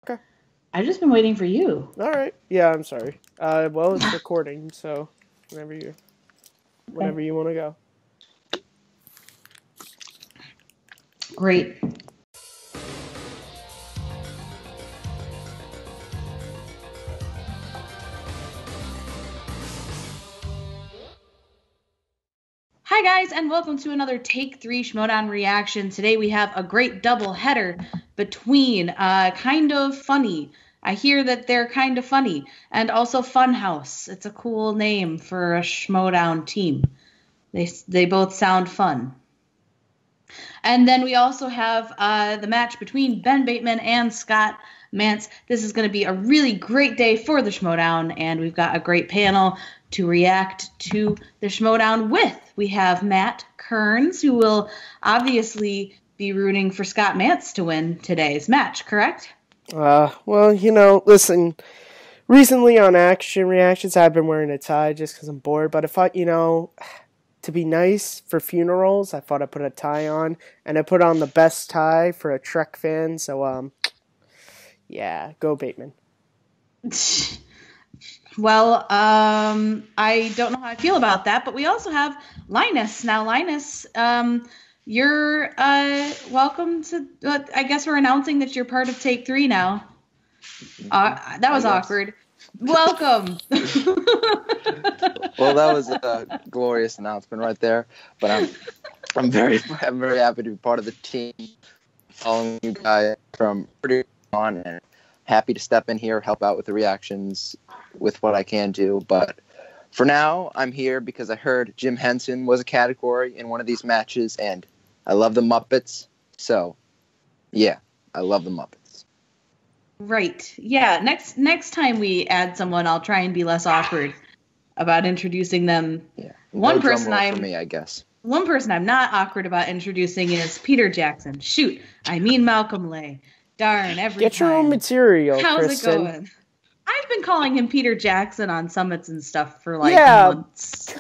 Okay. I've just been waiting for you. All right. Yeah, I'm sorry. Well, it's recording, so whenever you want to go. Great. Hi guys, and welcome to another Take 3 Schmoedown reaction. Today we have a great double header between Kind of Funny. I hear that they're kind of funny, and also Funhaus. It's a cool name for a Schmoedown team. They both sound fun. And then we also have the match between Ben Bateman and Scott Mantz. This is going to be a really great day for the Schmoedown, and we've got a great panel to react to the Schmoedown with. We have Matt Kearns, who will obviously be rooting for Scott Mantz to win today's match, correct? Well, listen, recently on Action Reactions, I've been wearing a tie just because I'm bored, but I thought, to be nice for funerals, I thought I'd put a tie on, and I put on the best tie for a Trek fan, so, yeah, go Bateman. Well, I don't know how I feel about that, but we also have Linus. Now, Linus, you're welcome to, I guess we're announcing that you're part of Take 3 now. That was awkward. Welcome. Well, that was a glorious announcement right there, but I'm very happy to be part of the team, following you guys from pretty on, and happy to step in here, help out with the reactions with what I can do. But for now, I'm here because I heard Jim Henson was a category in one of these matches, and I love the Muppets. So, yeah, I love the Muppets. Right. Yeah. Next time we add someone, I'll try and be less awkward about introducing them. Yeah. One person One person I'm not awkward about introducing is Peter Jackson. Shoot, I mean Malcolm Lay. Darn, every Get time. your own material, How's Kristen. it going? I've been calling him Peter Jackson on summits and stuff for months.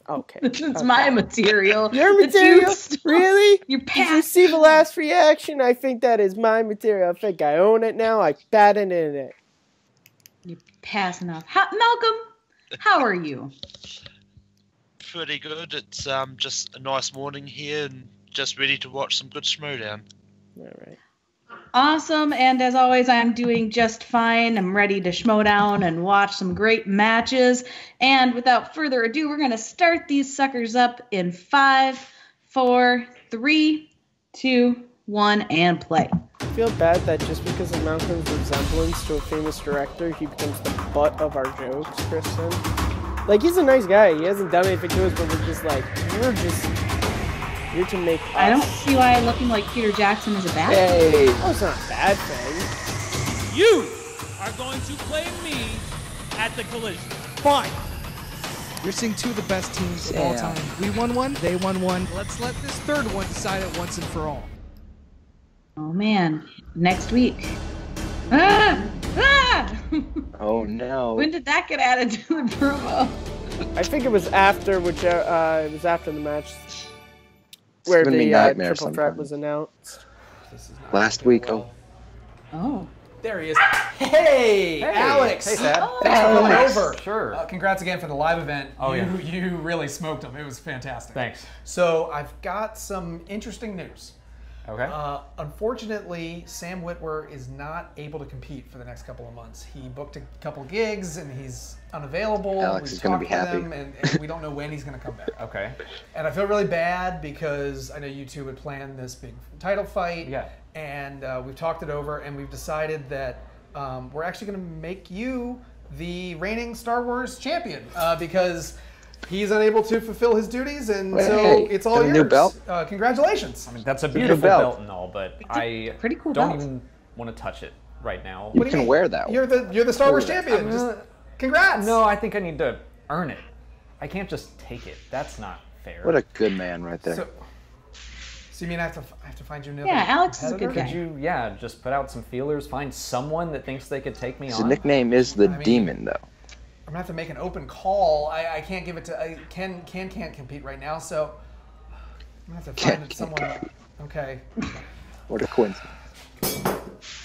Okay. It's my material. Your material? Really? You're Did you see the last reaction? I think that is my material. I think I own it now. I patent in it. You're passing off. Malcolm, how are you? Pretty good. It's just a nice morning here and just ready to watch some good Schmoedown. All right. Awesome, and as always, I'm doing just fine. I'm ready to Schmoedown and watch some great matches. And without further ado, we're going to start these suckers up in 5, 4, 3, 2, 1, and play. I feel bad that just because of Malcolm's resemblance to a famous director, he becomes the butt of our jokes, Kristen. Like, he's a nice guy. He hasn't done anything to us, but we're just like, you're to make us. I don't see why looking like Peter Jackson is a bad thing. Oh, it's not a bad thing. You are going to play me at the collision. Fine. You're seeing two of the best teams of all time. We won one, they won one. Let's let this third one decide it once and for all. Oh, man. Next week. Ah! Oh, no. When did that get added to the promo? I think it was after, it was after the match. Where the triple threat was announced. Last week. Oh. There he is. Hey, Alex. Hey, Sad. Thanks for coming over. Sure. Congrats again for the live event. Oh, You really smoked them. It was fantastic. Thanks. So I've got some interesting news. Okay. Unfortunately, Sam Witwer is not able to compete for the next couple of months. He booked a couple gigs and he's unavailable. Alex is going to be happy. And we don't know when he's going to come back. Okay. And I feel really bad because I know you two would plan this big title fight. Yeah. And we've talked it over and we've decided that we're actually going to make you the reigning Star Wars champion because he's unable to fulfill his duties, and so it's all yours. New belt? Congratulations. I mean, that's a beautiful belt and all, but I pretty cool don't belt. even want to touch it right now. You can wear that one. You're the Star Wars champion. Just congrats. No, I think I need to earn it. I can't just take it. That's not fair. What a good man right there. So you mean I have to find you another Alex is a good guy. Could you, just put out some feelers, find someone that thinks they could take me on? His nickname is the Demon, though. I'm gonna have to make an open call. I can't give it to Ken. Ken can't compete right now, so I'm gonna have to find someone. Okay. What a coincidence.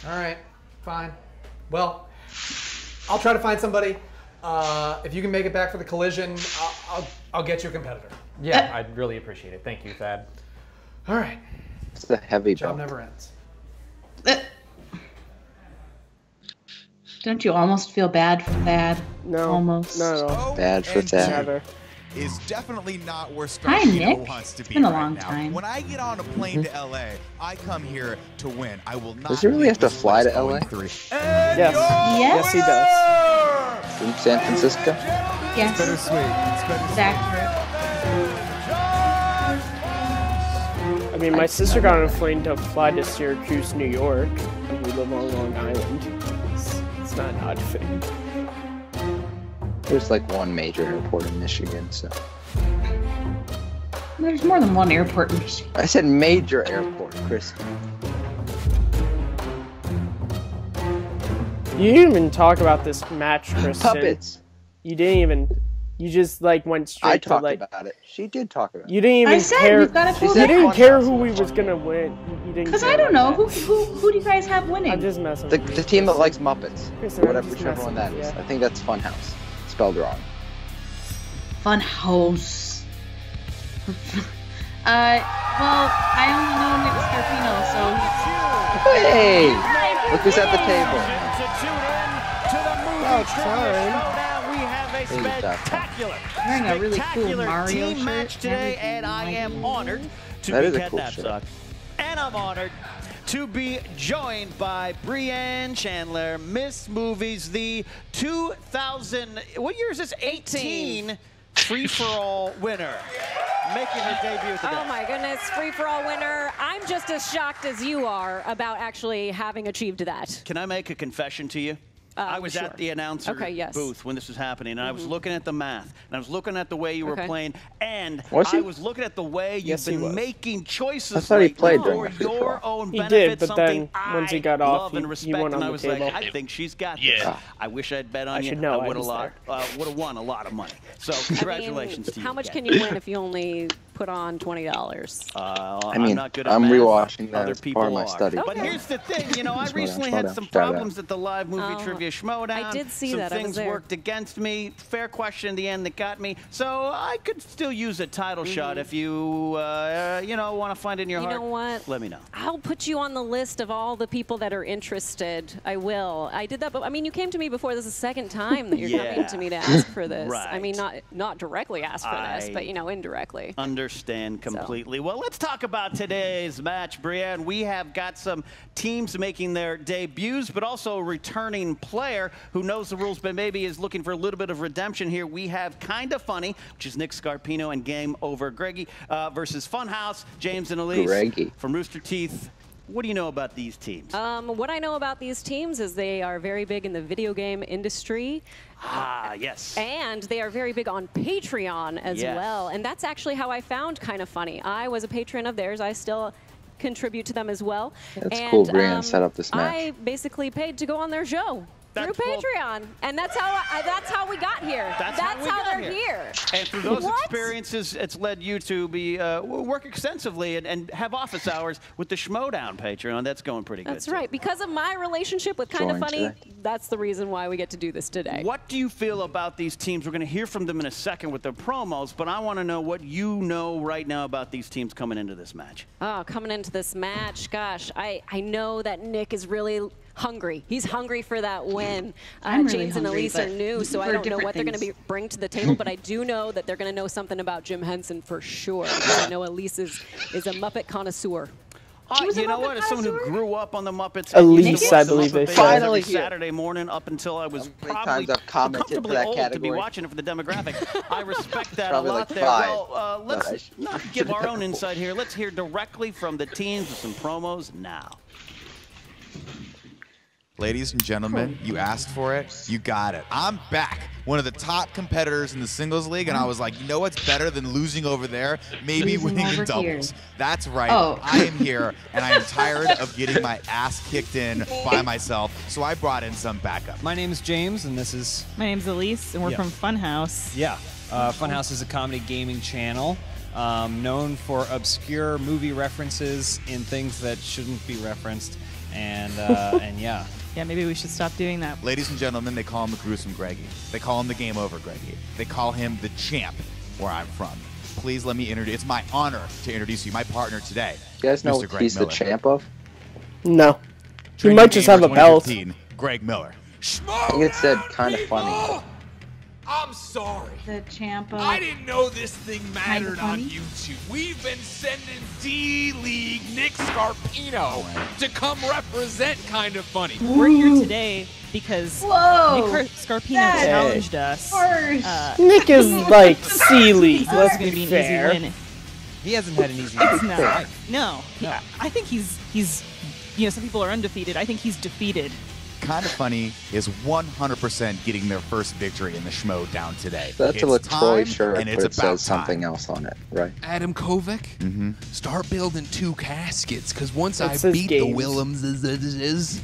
All right. Fine. Well, I'll try to find somebody. If you can make it back for the collision, I'll get you a competitor. Yeah, I'd really appreciate it. Thank you, Thad. All right. It's the heavy Job belt. never ends. Don't you almost feel bad for Thad? No. Almost. Not at all. Bad for that. Never. Is definitely not where Hi, Scarpino Nick. wants to It's be been a right long now. time. When I get on a plane to LA, I come here to win. I will not. Does he really have to leave this fly to place LA? 0-3. Yes. Yes, he does. From San Francisco? Yes. Bittersweet. It's accurate. I mean, my sister got on a plane to fly to Syracuse, New York. And we live on Long Island. It's not an odd thing. There's like one major airport in Michigan, so. There's more than one airport in Michigan. I said major airport, Chris. You didn't even talk about this match, Kristen. Puppets. You didn't even. You just like went straight I to talked like. about it. She did talk about it. You didn't even I said care. we've got to She pull said You that. didn't Funhouse care was who the we was fun gonna game. win. You didn't. Because care I don't about know. that. Who do you guys have winning? I'm just messing. The with you. team that likes Muppets. Kristen, I'm Whatever, just whichever one that messing is. with you. I think that's Funhouse. Spelled wrong. Funhaus. Well, I only know Nick Scarpino, so Hey! Look who's at the table. Oh, time. We have a spectacular, wearing a really cool Mario team shirt match today, and I am honored to That be is a Cat cool That shirt. Suck. And I'm honored to be joined by Brianne Chandler, Miss Movies, the 2000, what year is this? 18 free-for-all winner. Making her debut today. Oh my goodness, free-for-all winner. I'm just as shocked as you are about actually having achieved that. Can I make a confession to you? I was sure. at the announcer booth when this was happening, and I was looking at the math, and I was looking at the way you were playing, and Was he? I was looking at the way you've Yes, he been was. making choices I thought he played for during the free-for-all. your own He benefit. did, but then something once he I got off, love and he respect, went and on I the was table. like, I think she's got this. Yeah. I wish I'd bet on I you. should know, I I would was have won a lot of money. So I congratulations mean, to you. how much can you win if you only put on $20? I mean, I'm not good at I'm math. rewatching that Other as people part of my are. study. But here's the thing, you know, I Schmoedown, recently had some Schmoedown, shout out. problems at the live movie trivia Schmoedown. I did see some that, I was things there. worked against me. Fair question in the end that got me. So I could still use a title shot if you, you know, want to find it in your You heart. know what? Let me know. I'll put you on the list of all the people that are interested. I will. I did that, but I mean, you came to me before. This is the second time that you're coming to me to ask for this. I mean, not directly ask for this, but you know, indirectly. Understand completely. Well, let's talk about today's match, Brianne. We have got some teams making their debuts, but also a returning player who knows the rules, but maybe is looking for a little bit of redemption here. We have Kinda Funny, which is Nick Scarpino and Game Over Greggy, versus Funhaus, James and Elise Greggy. from Rooster Teeth. What do you know about these teams? What I know about these teams is they are very big in the video game industry. Yes. And they are very big on Patreon as well. And that's actually how I found Kinda Funny. I was a patron of theirs. I still contribute to them as well. That's cool, Brianne set up this match. I basically paid to go on their show. Through Patreon, and that's how we got here. That's how they're here. And through those experiences, it's led you to be work extensively and have office hours with the Schmoedown Patreon. That's going pretty good. That's right. Because of my relationship with Kinda Funny, that's the reason why we get to do this today. What do you feel about these teams? We're going to hear from them in a second with their promos, but I want to know what you know right now about these teams coming into this match. Oh, coming into this match, gosh, I know that Nick is really hungry. He's hungry for that win. James and Elise are new, so I don't know what they're going to bring to the table, but I do know that they're going to know something about Jim Henson for sure, because I know Elise is a Muppet connoisseur. You know what? As someone who grew up on the Muppets, Elise, I believe they said. Finally Saturday morning up until I was probably comfortably that old category? to be watching it for the demographic. I respect that Probably a lot like there. 5. Well, let's not give our own insight here. Let's hear directly from the teams with some promos now. Ladies and gentlemen, you asked for it, you got it. I'm back, one of the top competitors in the singles league, and I was like, you know what's better than losing over there? Maybe winning in doubles. That's right. I am here, and I am tired of getting my ass kicked in by myself, so I brought in some backup. My name is James, and this is... My name's Elise, and we're from Funhaus. Yeah, Funhaus is a comedy gaming channel known for obscure movie references in things that shouldn't be referenced. And yeah, Yeah, maybe we should stop doing that. Ladies and gentlemen, they call him the gruesome Greggy. They call him the game over Greggy. They call him the champ where I'm from. Please let me introduce. It's my honor to introduce you, my partner today. You guys know what he's the champ of? No. He might just have a belt. Greg Miller. I think it said kind of funny. I'm sorry. The champ of... I didn't know this thing mattered on YouTube. We've been sending D-League Nick Scarpino to come represent Kind of Funny. We're here today because Nick Scarpino challenged us. Nick is like C-League. Let's going to be an fair. easy win. He hasn't had an easy It's win. not. No. I think he's, you know, some people are undefeated. I think he's defeated. Kind of Funny is 100% getting their first victory in the Schmoedown today. That's a LaTroy shirt, and but it's it says about something else on it, right? Adam Kovic, start building 2 caskets, because once I says beat games. the Willemses,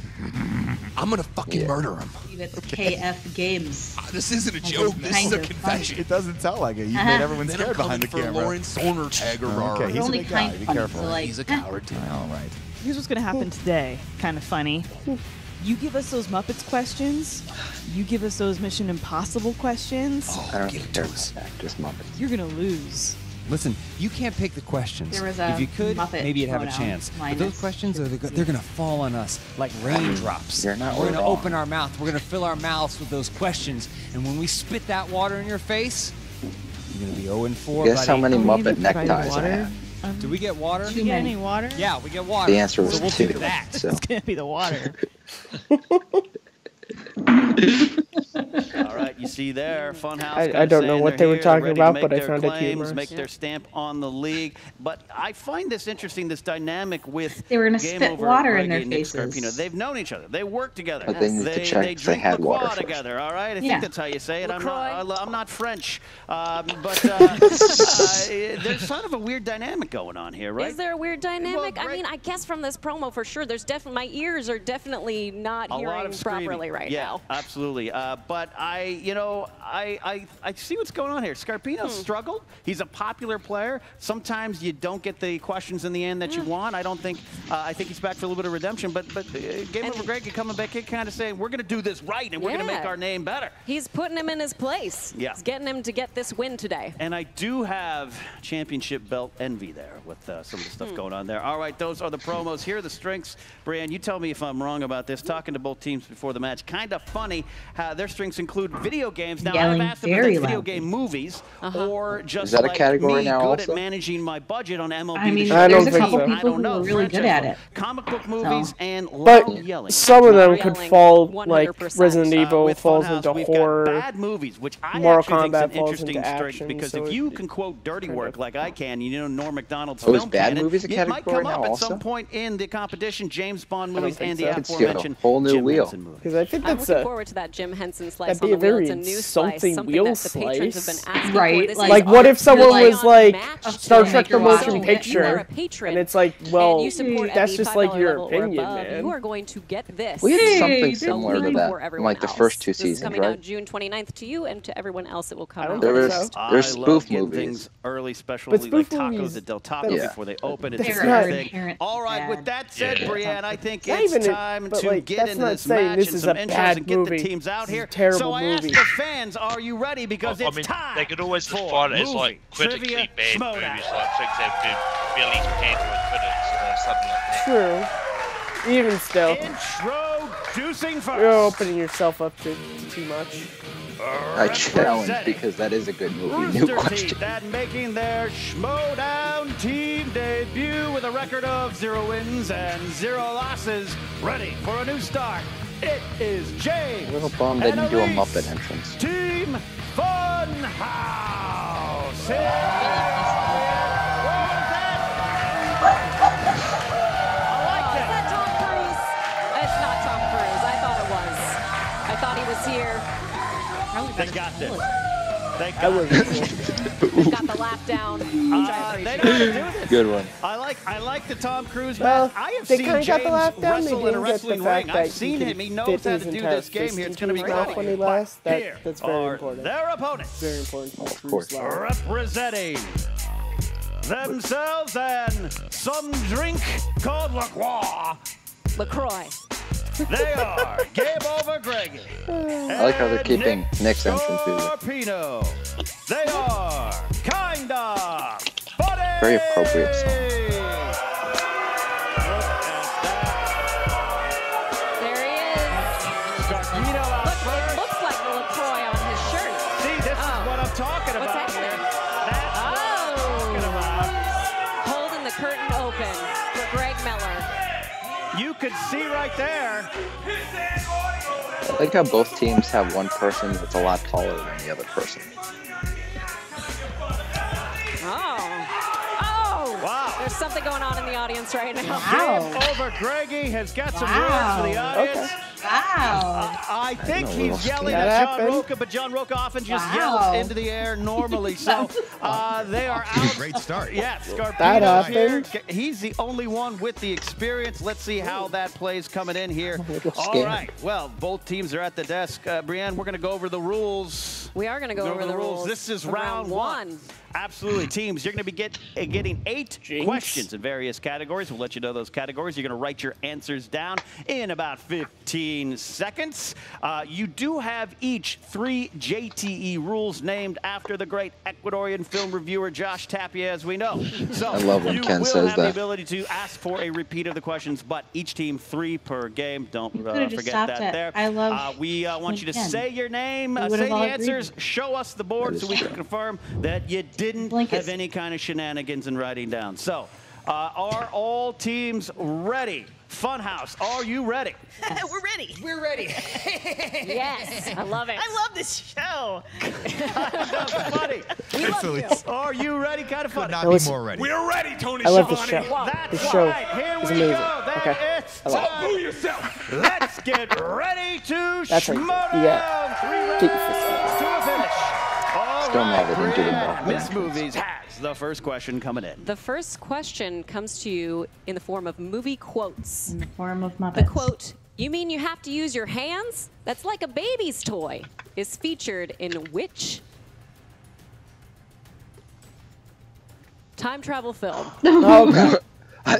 I'm going to fucking murder him. It's KF Games. This isn't a joke. This is a confession. It doesn't sound like it. You made everyone Then scared I'm behind the coming for camera. Lawrence Sorner-Tagger. Okay, he's a only big guy. kind Be funny, careful. so like, He's a coward, too. All right. Here's what's going to happen today. Kind of funny. You give us those Muppets questions. You give us those Mission Impossible questions. I don't care about that. Just Muppets. You're going to lose. Listen, you can't pick the questions. There was a if you could, Muppet maybe you'd have a Schmoedown, chance. But Linus. those questions, they're going to fall on us like raindrops. You're not We're going to wrong. open our mouth. We're going to fill our mouths with those questions. And when we spit that water in your face, you're going to be 0-4. Guess how many Maybe Muppet provide neckties I water. have? Do we get water? Do you get any water? Yeah, we get water. The answer was so we'll 2. do that. So. It's going to be the water. All right, you see there, Funhaus. I don't know what they were talking about, but I found it claims, humorous. Make their stamp on the league. But I find this interesting, this dynamic with They were gonna Game spit Over water in Greg their and Nick faces. Scarpino. They've known each other. They work together. But they need to check they if they drink had LaCroix water first. together. All right, I Yeah. think that's how you say it. I'm not French, but there's sort of a weird dynamic going on here, right? Is there a weird dynamic? I mean, I guess from this promo for sure. There's definitely my ears are definitely not A lot hearing of screaming. properly right yeah, now. absolutely. But I see what's going on here. Scarpino struggled. He's a popular player. Sometimes you don't get the questions in the end that you want. I don't think. I think he's back for a little bit of redemption. But Game Over Greg coming back here, kind of saying we're going to do this right and we're going to make our name better. He's putting him in his place. Yeah. He's getting him to get this win today. And I do have championship belt envy there with some of the stuff going on there. All right, those are the promos. Here are the strengths. Brianne, you tell me if I'm wrong about this. Talking to both teams before the match, kind of funny how their strengths include video games. Now, I've asked them if it's video game movies or just Is that a like category me now good also? at managing my budget on MLB. I mean, I there's don't a think couple so. I people don't know. who are really good at it. Comic book movies and But loud yelling. some of them could Yelling, fall, like 100%. Resident Evil With falls Funhaus, into we've horror. got bad movies, which I Mortal actually think is Kombat an falls interesting into strength action, because so if you it- can quote dirty kind work of- like I can, you know Norm Macdonald's Oh, is film bad canon, movies a it might category come up now at also? some point in the competition. James Bond don't movies think and so. the Let's get a aforementioned whole new Jim wheel. Henson movies. Because I think I'm that's looking a forward to that Jim Henson slice that'd on be the a wheel. very It's a new slice, insulting something wheel that the patrons have slice. been asking Right, for. This like- is like what if someone play was on like match Star to Trek make the your motion watch. You are a picture, patron, and it's like, well, and you support that's at just the like $5 your level or opinion, above, man. You are going to get this. We had Hey, something don't similar to Before that in everyone like the else. first 2 This is seasons, coming right? out June 29th to you, and to everyone else it will come I don't out. think There's so. there's I love spoof getting movies. things early, But especially spoof like tacos movies, at Del Taco Yeah. before they open. That's It's not- a thing. inherent All right, with bad. that said, Yeah. Brianne, I think Not it's even a- time but, to like, get that's into not this saying match this and is some a intros bad and get movie. the teams out This is here. a terrible So I asked movie. the fans, are you ready? Because I it's mean, time. they could always for define it as movie like critically trivia bad Schmoedown. movies, like things that have been really compared to a critics or something like that. True. Even still, Introducing first. you're opening yourself up to too much. I challenge because that is a good movie. New Rooster question. Teeth that making their Schmoedown team debut with a record of 0 wins and 0 losses. Ready for a new start. It is James. A little bummed they didn't do a and Elise. Muppet entrance. Team Funhouse. It's not Tom Cruise. I thought it was. I thought he was here. They got this. They I got was They've got the lap down, which I they appreciate. know how to do this. Good one. I like the Tom Cruise. Well, I have they seen kinda got the James lap down. They wrestle in a didn't get the wrestling fact ring. that I've seen he him. He can knows fit how his to do entire this game fist here. It's into going to be his mouth great. when he laughs. Here That's very are important. their opponents. Very important. Of course. Representing themselves and some drink called LaCroix. LaCroix. They are Game Over Greggy. I like how they're keeping Nick's entrance music. They are Kinda Funny. Very appropriate song. There he is. Look, it looks like the LaCroix on his shirt. See, this is what I'm talking about. What's happening? That's what I'm talking about. Holding the curtain open for Greg Miller. You could see right there. I like how both teams have one person that's a lot taller than the other person. Wow. There's something going on in the audience right now. Game Over Greggy has got some rules for the audience. Okay. Wow. I think he's yelling at John Roca, but John Roca often just yells into the air normally. So they are out. Great start. Yeah, Scarpino's here. He's the only one with the experience. Let's see how that plays coming in here. All right. Well, both teams are at the desk. Brienne, we're going to go over the rules. We are going to go over the rules. This is round one. Absolutely. Teams, you're going to be getting 8 questions in various categories. We'll let you know those categories. You're going to write your answers down in about 15 seconds. You do have each 3 JTE rules named after the great Ecuadorian film reviewer Josh Tapia, as we know. So I love when Ken says you will have the that. ability to ask for a repeat of the questions, but each team 3 per game. Don't forget that there. I love we want you to say your name, say the answers, show us the board so we can confirm that you didn't have any kind of shenanigans in writing down. So, are all teams ready? Funhaus, are you ready? We're ready. We're ready. Yes, I love it. I love this show. Funny. We love you. Are you ready? Kind of funny. Could not be more ready. We're ready, Tony I love this Schiavone. show. That's This show right. Here is we amazing. go. Then Okay. it's I love it. time. Boo yourself. Let's get ready to That's right. Schmoedown. Yeah. 3 Get rounds your fist to a finish. All Still right, mad I didn't do the Brienne, ball. Miss Movies has the first question coming in. The first question comes to you in the form of movie quotes. In the form of Muppets. The quote, "You mean you have to use your hands? That's like a baby's toy," is featured in which time travel film? Okay.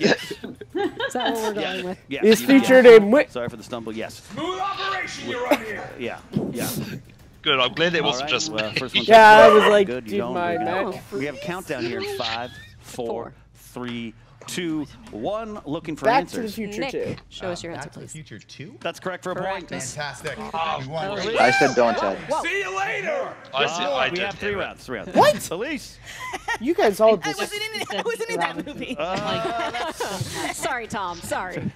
Is that what we're going with? Yeah, It's featured in which? Sorry for the stumble. Yes. Smooth operation, you're on here. Yeah. Yeah. Good. I'm glad it All wasn't right, just well, me. first one. Yeah, I was like, Good, dude, you don't. my We're neck. we have a countdown here in 5, 4, 3, 2, 1. Looking for Back to the answers. future Nick, too. show us your answer, Back to the please. Future 2? That's correct for a point. Fantastic. Oh, We won. I said don't Ted. See you later. I we did have 3 hear it. rounds. 3 rounds. What? Elise. You guys all I just. wasn't in that movie. Sorry, Tom. Sorry.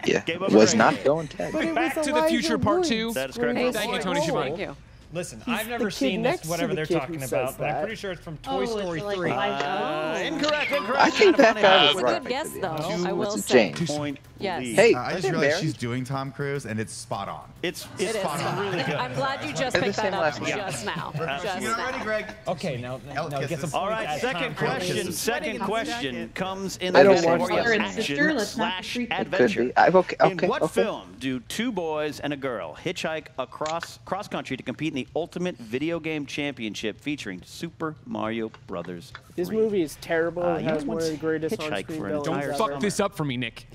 Yeah. Game over Was Greggy. not don't Ted. But it Back was to the Elijah Future Part 2. Woods. That is correct. Hey, Thank you, boy, Tony oh. Schiavone. Thank you. Listen, He's I've the never kid seen next this, to whatever the they're kid who talking says about, but I'm that. pretty sure it's from Toy Story 3. Incorrect. I think that guy was It's a right. good guess, though. Two I will was say. James. Point. Yes. lead. Hey, I just wasn't realized Barry? she's doing Tom Cruise, and it's spot on. It's It is. spot on. Really good. I'm glad you just They're the picked that same up last name. just now. Just You already, now. Greg? Okay, now get some All points right, as second Tom Cruise. question. Second question comes in I the don't watch category that. of Brother and sister, let's not action/adventure. treat them. It could be. Okay, In what okay. film do 2 boys and a girl hitchhike across cross-country to compete in the Ultimate Video Game Championship featuring Super Mario Brothers 3? This movie is terrible. It you has one of the once greatest hitchhiked on-screen for an villains Don't entire ever. fuck this up for me, Nick.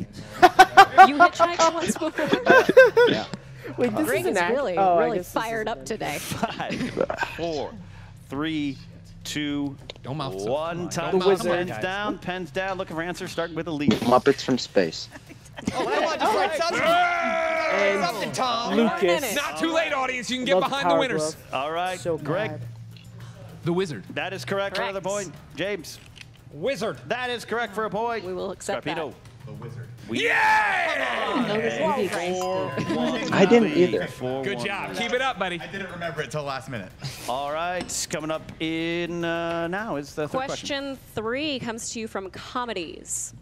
You hitchhiked once before? Yeah. Wait, this Greg is an is act. really, Oh, I really guess this fired is up an- today. 5, 4, 3, 2, Don't mouth stuff. 1. Time The out. Wizard. Pens down. Looking for answers. Starting with Elite. Muppets from space. And Something, Tom. Lucas. Not too late, audience. You can get Love behind the Power winners. Glove. All right, So Greg. bad. The Wizard. That is correct for another Correct. point. James. Wizard. That is correct for a point. We will accept that. Scarpino. The Wizard. Yeah! No, this movie, guys. I didn't either. Good job. Keep it up, buddy. I didn't remember it till last minute. All right, coming up in now is the third question. Question 3 comes to you from Commentaries.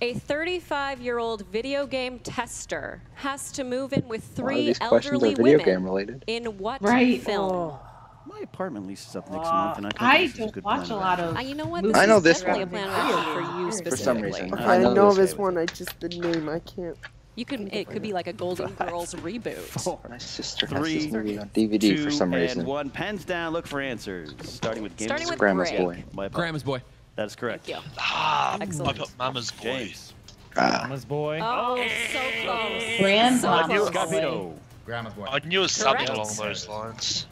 A 35-year-old video game tester has to move in with A lot of 3 these questions are elderly video women game related. in what Right. film? My apartment lease is up next month, and I think I this is a don't good watch plan a of lot action. of. You know what? movies. This I know is this definitely one. a plan of action for you For some specifically. reason. I know this this one. one. I just the name. I can't. You could. It could be like a Golden Girls reboot. My sister has 3, this movie on DVD 2, for some reason. and 1. Pens down. Look for answers. Starting with Starting with Grandma's Greg. Boy. My apologies. Grandma's boy. That is correct. Thank you. Ah, I Excellent. put Mama's boy. James. Grandma's boy. Oh, so close. Grandma's Boy. Grandma's boy. I knew it was something Correct. along those lines.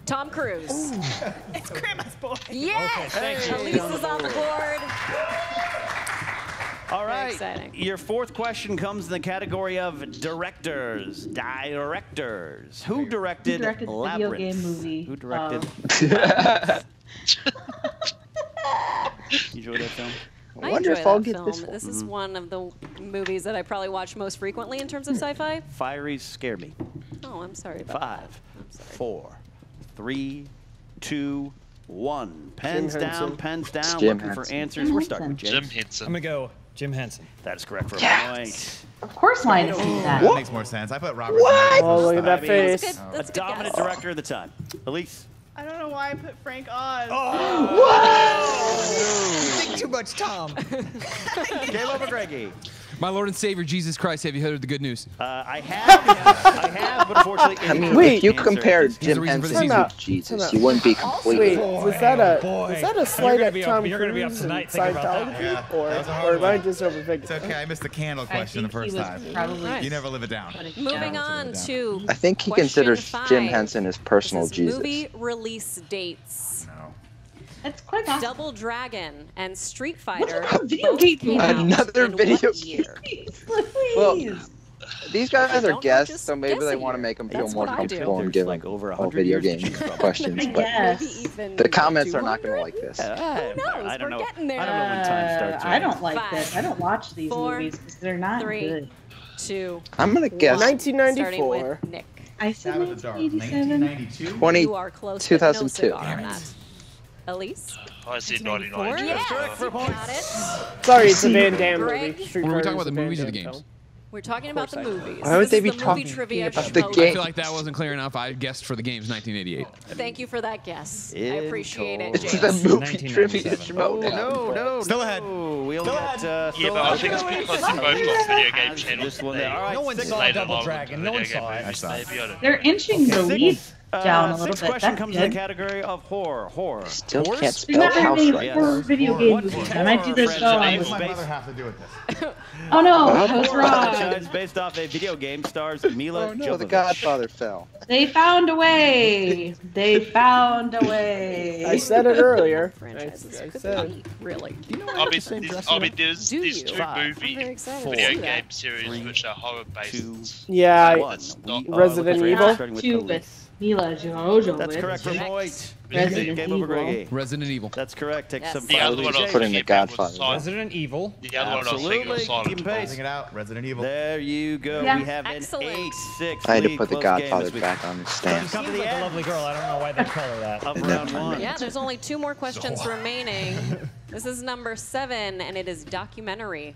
Tom Cruise. It's Grandma's boy. Yes! Okay, Elise is on the board. All right. exciting. Your fourth question comes in the category of directors. Directors. Who directed the video Labyrinth? game movie? Who directed? You enjoyed that film? I enjoy that film. This is one of the movies that I probably watch most frequently in terms of sci-fi. Fireys scare me. Oh, I'm sorry about that. 5, 4, 3, 2, 1. Pens down, pens down. Looking for answers. We're starting with James. Jim Henson. I'm gonna go Jim Henson. That is correct for a point. Of course, Linus did that. That makes more sense. I put Robert. Oh, look at that face. A dominant director of the time. Elise. I don't know why I put Frank Oz. You think too much, Tom. Caleb McGregor. My Lord and Savior, Jesus Christ, have you heard the good news? I have, but unfortunately, I mean, if you compared Jim Henson to Jesus, you wouldn't be completely. Wait, was that a slight at Tom Cruise and Scientology, or am I just overthinking? It's okay. I missed the candle question the first time. You never live it down. Moving on to I think he considers Jim Henson his personal Jesus. movie release dates. That's quite awesome. Double Dragon and Street Fighter. Video game movie. Another video game. Well, these guys are guests, so maybe they want to make them feel more comfortable and give them all video game questions. But the comments are not going to like this. I don't know. Getting there. I don't know when time starts. I don't like this. I don't watch these movies because they're not 3, good. 2. I'm going to guess 1994. Nick. I said 1992. 2002. Elise? I said 99. Yes, got it. Sorry, it's a Van Damme movie. Were we talking about the movies or the games? We're talking about the movies. Why would they be This is the movie talking trivia about the show. game? I feel like that wasn't clear enough. I guessed for the games 1988. Thank you for that guess. I appreciate it, It's James. the movie trivia Schmoedown. No. Still ahead. We only got, Yeah, but I think it's because they both got video game channels. This one there. All right, No one saw Later Double on Dragon. with No one video saw game it. movies, maybe, I don't know. They're inching the lead down a little Sixth bit. question That's comes in the good. category of horror. Still can't There's spell not very house many right. horror video game What movies. I might do this show horror on franchise this. My mother have to do with this. Oh no, I was Horror wrong. franchise based off a video game stars Mila No, the Jovovich. Godfather fell. They found a way. They found a way. I said it earlier. Franchises. I Could said. be, really. There's Do two you? Five. I'm movie very excited to video see game that. series which are horror based. Yeah, One. We are Resident looking for Evil? starting with Two Elise. with Mila Jovovich. That's correct for Voight. Resident Game Evil. over Greggy. Resident Evil. That's correct. Take Yes. some The other one I was Put in the thinking about Godfather. was Silent. Resident Evil. The other one I was thinking Absolutely. was Silent Keep Hill. pace. Sing it out. Resident Evil. There you go. Yeah. We have an Excellent. 8-6 I had to lead. put the Close game Godfather as we back on his come stand. to Seems the like a end lovely girl. I don't know why they color that. of Never round mind. one. Yeah, there's only 2 more questions remaining. This is number 7, and it is documentary.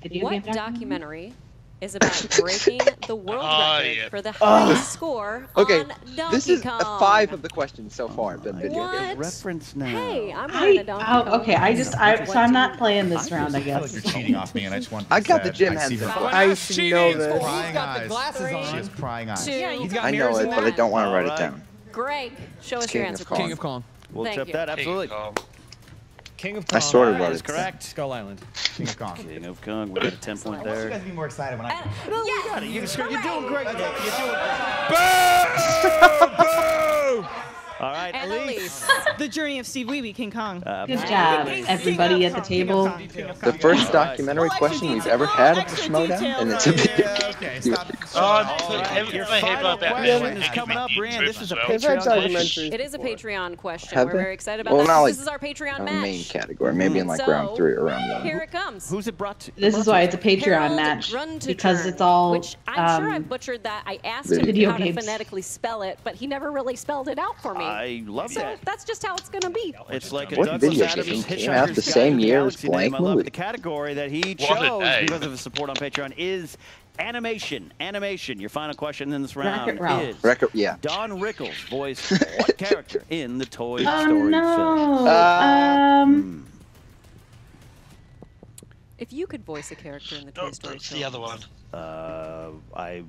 Video What game documentary is about breaking the world record yeah. for the highest score Okay, on Donkey this is Kong? 5 of the questions so far. Been video What? game. Reference now. Hey, I'm wearing a Donkey Kong. Okay, so I'm not playing this round, I I feel like guess. you're cheating off me, and I just want. I got the said, Jim I see Henson her question. I should know this. crying got the eyes. glasses Three. on. She has crying eyes. 2. He's got I know mirrors it, in but I that. don't want to write it Alright. down. Greg, show us King your of answer. Kong. King of Kong. We'll Thank accept you. that. Absolutely. King of I Kong. sort of That wrote is it. correct. Skull Island. King of Kong. King of Kong. We got a 10-point You there. guys be more excited when I. No, you got it. You're doing great, Nick. You're doing great. All right, And Elise. Elise. The Journey of Steve Wiebe, King Kong. Good job, everybody at the table. The first documentary question we've ever had of the Schmoedown, and it's a video game. Okay, stop. Your final question is coming up, Brian. This is a They've had Patreon documentaries. It is a Patreon question. Have We're they? very excited about Well, that. not like This is our Patreon a match. main category, maybe in like round 3 or round 1. Here it comes. Who's it brought to? This is why it's a Patreon Harold match, Grundeter, because it's all which I'm sure I butchered that. I asked him Video how games. to phonetically spell it, but he never really spelled it out for me. I love so that. that's just how it's gonna be. It's like a What Douglas video Adams game came Hitchhiker's out the Guide same to the year as Galaxy name. blank I love it. movie? The category that he What a chose day. because of his support on Patreon is animation. Animation. Your final question in this round Wreck-It Ralph. is Yeah. Don Rickles voiced what character in the Toy Oh Story film? no. If you could voice a character in the Toy Story That's film, the other one. I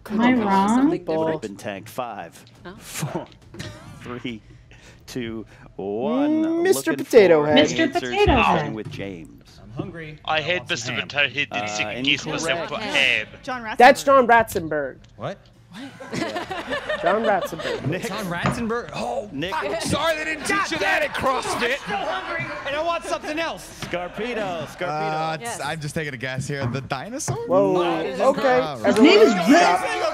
Am I wrong? something would have different. been tagged 5, Oh. 4, 3, 2, 1. Mr. Looking Potato for Head. Mr. answers, Potato Head. starting with James. I'm hungry. I hate Mr. Mattel. He did second guess myself for ham. John Ratzenberg. That's John Ratzenberg. What? John Ratzenberg. Nick. John Ratzenberg? Oh, Nick. Sorry they didn't teach you that at CrossFit. I'm still hungry, and I want something else. Scarpino. Yes. I'm just taking a guess here. The dinosaur? Whoa. Okay. His name is Rick.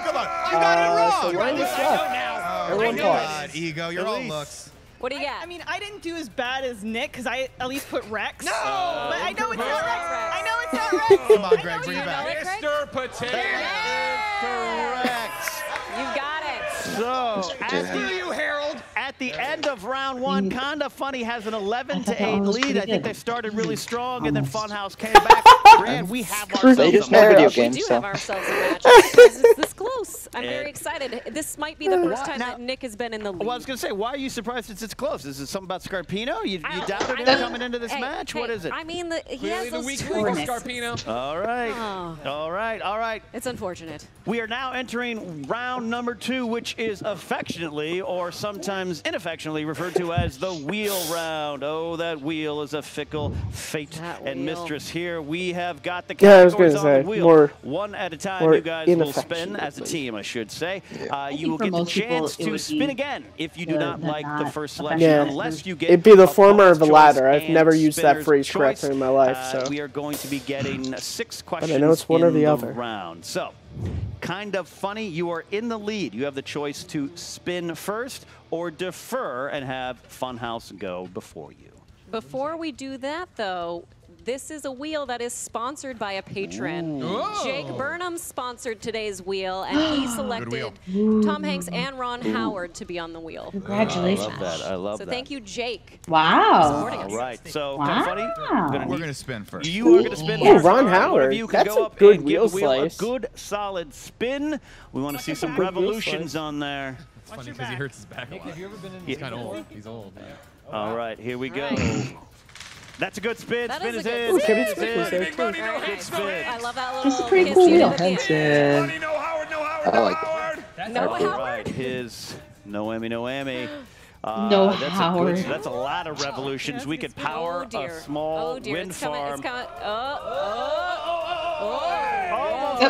Come on. You got it wrong. So Linus left. Everyone pause. Ego, you're all looks. What do you got? I mean, I didn't do as bad as Nick because I at least put Rex. No! But I know it's not Rex. I know it's not Rex. Come on, Greg, bring it back. Mr. Potato. Correct. You got it. So, Harold. at the end of round one, Kinda Funny has an 11-8 lead. I think they started really strong, and then Funhaus came back. Brand, we have ourselves They just a play match. video We games, do so. have ourselves a match. It's this close. I'm very excited. This might be the first time Now- that Nick has been in the lead. Well, I was going to say, why are you surprised it's close? Is it something about Scarpino? You doubted him coming into this match? What is it? I mean, he Clearly has the those weak two link, points. Scarpino. All right. Oh. All right. All right. It's unfortunate. We are now entering round number 2, which is affectionately or sometimes ineffectionately referred to as the wheel round. Oh, that wheel is a fickle fate and mistress here. We have got the categories on the wheel. One at a time, you guys will spin as a team, I should say. You will get the chance to spin again if you do not like the first selection, unless you get it'd be the former or the choice latter. I've and never used that spinner's phrase choice. correctly in my life. So We are going to be getting 6 questions I know it's one or in the the other. round. So, Kind of Funny, you are in the lead. You have the choice to spin first or defer and have Funhaus go before you. Before we do that, though, this is a wheel that is sponsored by a patron. Jake Burnham sponsored today's wheel, and he selected Tom Hanks and Ron Howard to be on the wheel. Congratulations. I love that. I love that. So thank you, Jake. All right. So, Kind of Funny, We're going to spin first. you are going to spin Ooh, first. Ron One Howard. of you can That's go a up good and give wheel the wheel a slice. good, solid spin. We want to see some revolutions on there. It's funny because he hurts his back a lot. Have you ever been in He's kind of old. He's old. All right, here we go. That's a good spin. That Spin is is a in. good Spin spin. is in. Very nice. I love that little This is a pretty kiss cool you wheel. at the end. Henson. No Howard, no Howard, I no like Howard. No All Howard? right, his Noemi. No That's Howard. That's a lot of revolutions. We could power a small wind It's coming. farm. It's coming.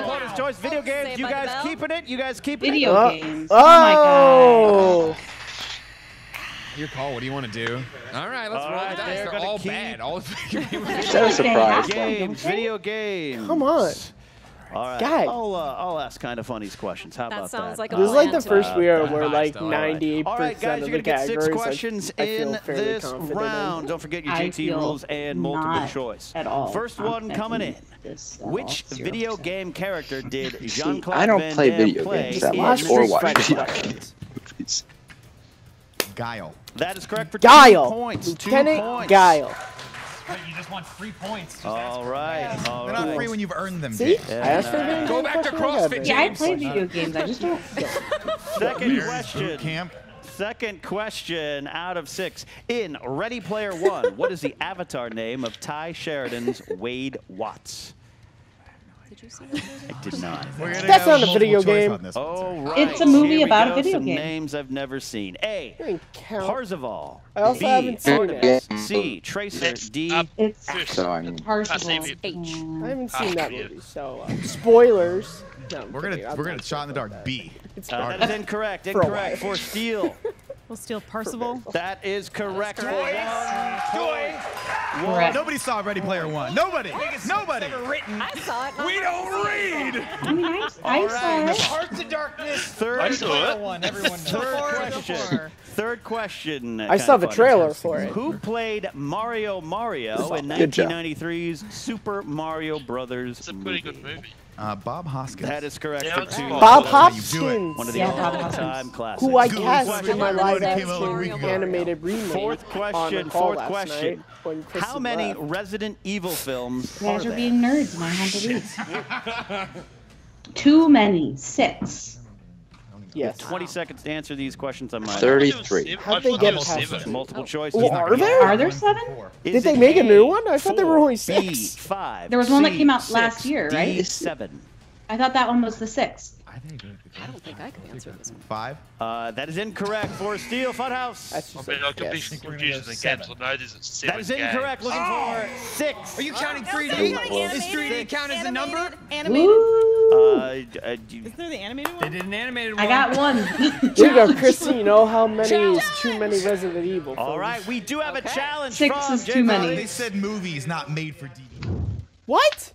Bonus choice. Video games. Saved You by the guys bell. keeping it? You guys keeping Video it? games. Oh. Oh my god. Your call. What do you want to do? All right, let's All roll right, the dice. they're They're gonna all keep- bad. All Set a surprise. Games. Video games. Come on. All right. Guys. I'll ask Kind of Funny's questions. How That about sounds that? like a this is like plan the to first me. year where like All 98% All right, guys, of you're the going to get 6 categories questions I feel in fairly this confident round. in. Don't forget your I GT feel rules and multiple not choice. at all First one confident coming in in. this at Which all. 0%. video game character did See, Jean-Claude I don't Van play Damme video play games that in much or watch Street video Fighter? games. Guile. That is correct for Guile. 2 points. 2 Lieutenant points. Guile. You just want 3 points. All right. All They're right. not free when you've earned them. See? Jake. I asked for a video Go game back to question, I got CrossFit, it. Yeah, I James. play video games. I just don't. Second Boot question. camp. Second question out of 6. In Ready Player One, what is the avatar name of Ty Sheridan's Wade Watts? Did you see that? I did not. We're gonna That's go not a multiple video choice game. on this one. Oh, right. It's a movie Here we about a go. video Some game. names I've never seen. A. Doesn't count. Parzival. I also B. haven't seen it. Artemis. C. Tracer. D. It's So I mean, Parzival. H. I haven't seen that movie, so spoilers. No, I'm We're kidding. gonna I'm we're not gonna shot in the dark. B. It's That is incorrect. For a Incorrect while. for Steele. We'll steal Parzival. That is correct. For Correct. Nobody saw Ready Player One. Nobody. Nobody. I saw it. We don't read. I mean, I saw it. Hearts of Darkness. Third One. Everyone knows. Third question. I saw the trailer for it. Who played Mario in Good job. 1993's Super Mario Brothers It's a pretty good movie. Bob Hoskins. That is correct Yeah, for it's 2. fun. Bob How you do it. Hopkins, One of the Yeah, Bob all-time Hoskins. classics. who I Good cast question. in my One live came out a action week ago. animated remake. Fourth on question. a call Fourth last question. night when Kristen How many left. Resident Evil films You are guys are there? being nerds, and I have to leave. Too many. 6. Yes. 20 seconds to answer these questions on my 33. How'd they get past Multiple seven? choices. Oh, are there? Are there 7? Did they make a new one? I thought there were only 6. B, 5. There was one that C, came out 6, last year, D, right? 7. I thought that one was the 6th. I don't think I can answer this one. 5? That is incorrect for Steel Funhouse. I mean, I could be confusing again, so no, this is 7. That is incorrect. Looking for 6. Are you counting 3D? Is 3D count as a number? Animated? Is there the animated one? They did an animated one. I got one. There you go, Kristen. You know how many is too many Resident Evil films. All right, we do have a challenge 6 from is too many. They said movies, not made for DVD. What?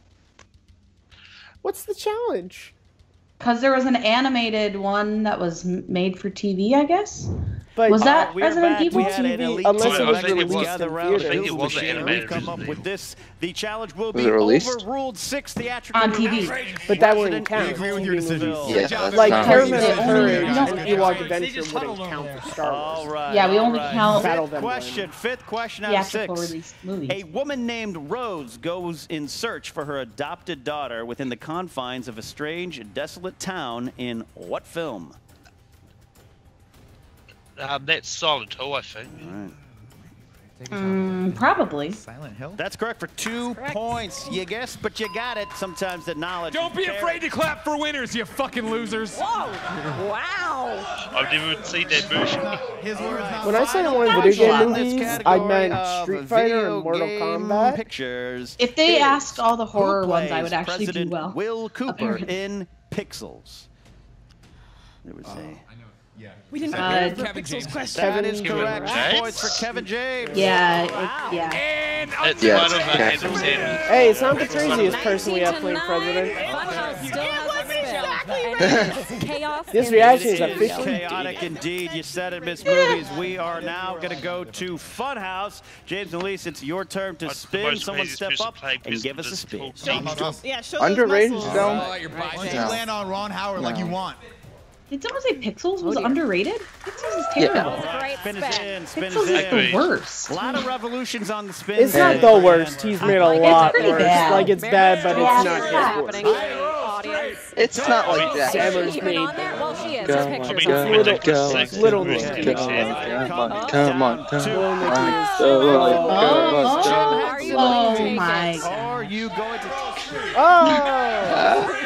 What's the challenge? Because there was an animated one that was made for TV, I guess. But was that we're Resident back. Evil? We had an elite Unless team it was of people released gather in around theaters. the I think it was machine. animated We've come up Resident with this. The challenge will Was be it released? overruled 6 theatrical On TV. releases. But that wouldn't Resident count. Evil agree with your decision. Yeah, that's Like not Pyramid right. of Courage and They Ewok Adventure wouldn't count for Star Wars. All right. Yeah, we only all right. count Fifth question out of theatrical 6. release movies. A woman named Rose goes in search for her adopted daughter within the confines of a strange and desolate town in what film? That's Silent Hill, I think. Probably. Silent Hill? That's correct for 2 points. You guessed, but you got it. Sometimes the knowledge. Don't be afraid to clap for winners, you fucking losers. Whoa! Wow! I've never seen that movie. His words, not When I said I wanted video game movies, I meant Street Fighter and Mortal Kombat. Pictures. If they is asked all the horror who ones, I would plays actually do President well. Will Cooper apparently. in Pixels. There was We didn't Uh, prepare for Pixels question. That is correct. James? 2 points for Kevin James. Yeah, yeah. And It's Yeah, one of the it's Adam Sandler. Hey, it's not the craziest person we have playing president. Funhouse still has a spin. Chaos. This in reaction the is studio. official. Chaotic indeed. You said it, Miss Movies. We are now going to go to Funhouse. James and Elise, it's your turn to spin. most Someone craziest step person up playing and give us a President spin. is Yeah, show Underrated those muscles. film. your Why don't biceps. you No. land on Ron Howard like you want? Did someone say Pixels was dear. underrated? Pixels is Yeah. terrible. Great Spin is spin. in. Spin Pixels is is the in. worst. A lot of revolutions on the spin. It's not today. the worst. He's made a lot pretty worse. bad. Like, it's bad, but Yeah, it's not it's his happening. worst. Audience. It's not like that. Sammer's Even on made there? Well, she is. Go Her on, picture's go on on, there. go Little- on, little go on, Nick. come on, come on, come on, come Little on, Nick come is- on, Are you Oh going to take my it? god. Are you going to? Oh!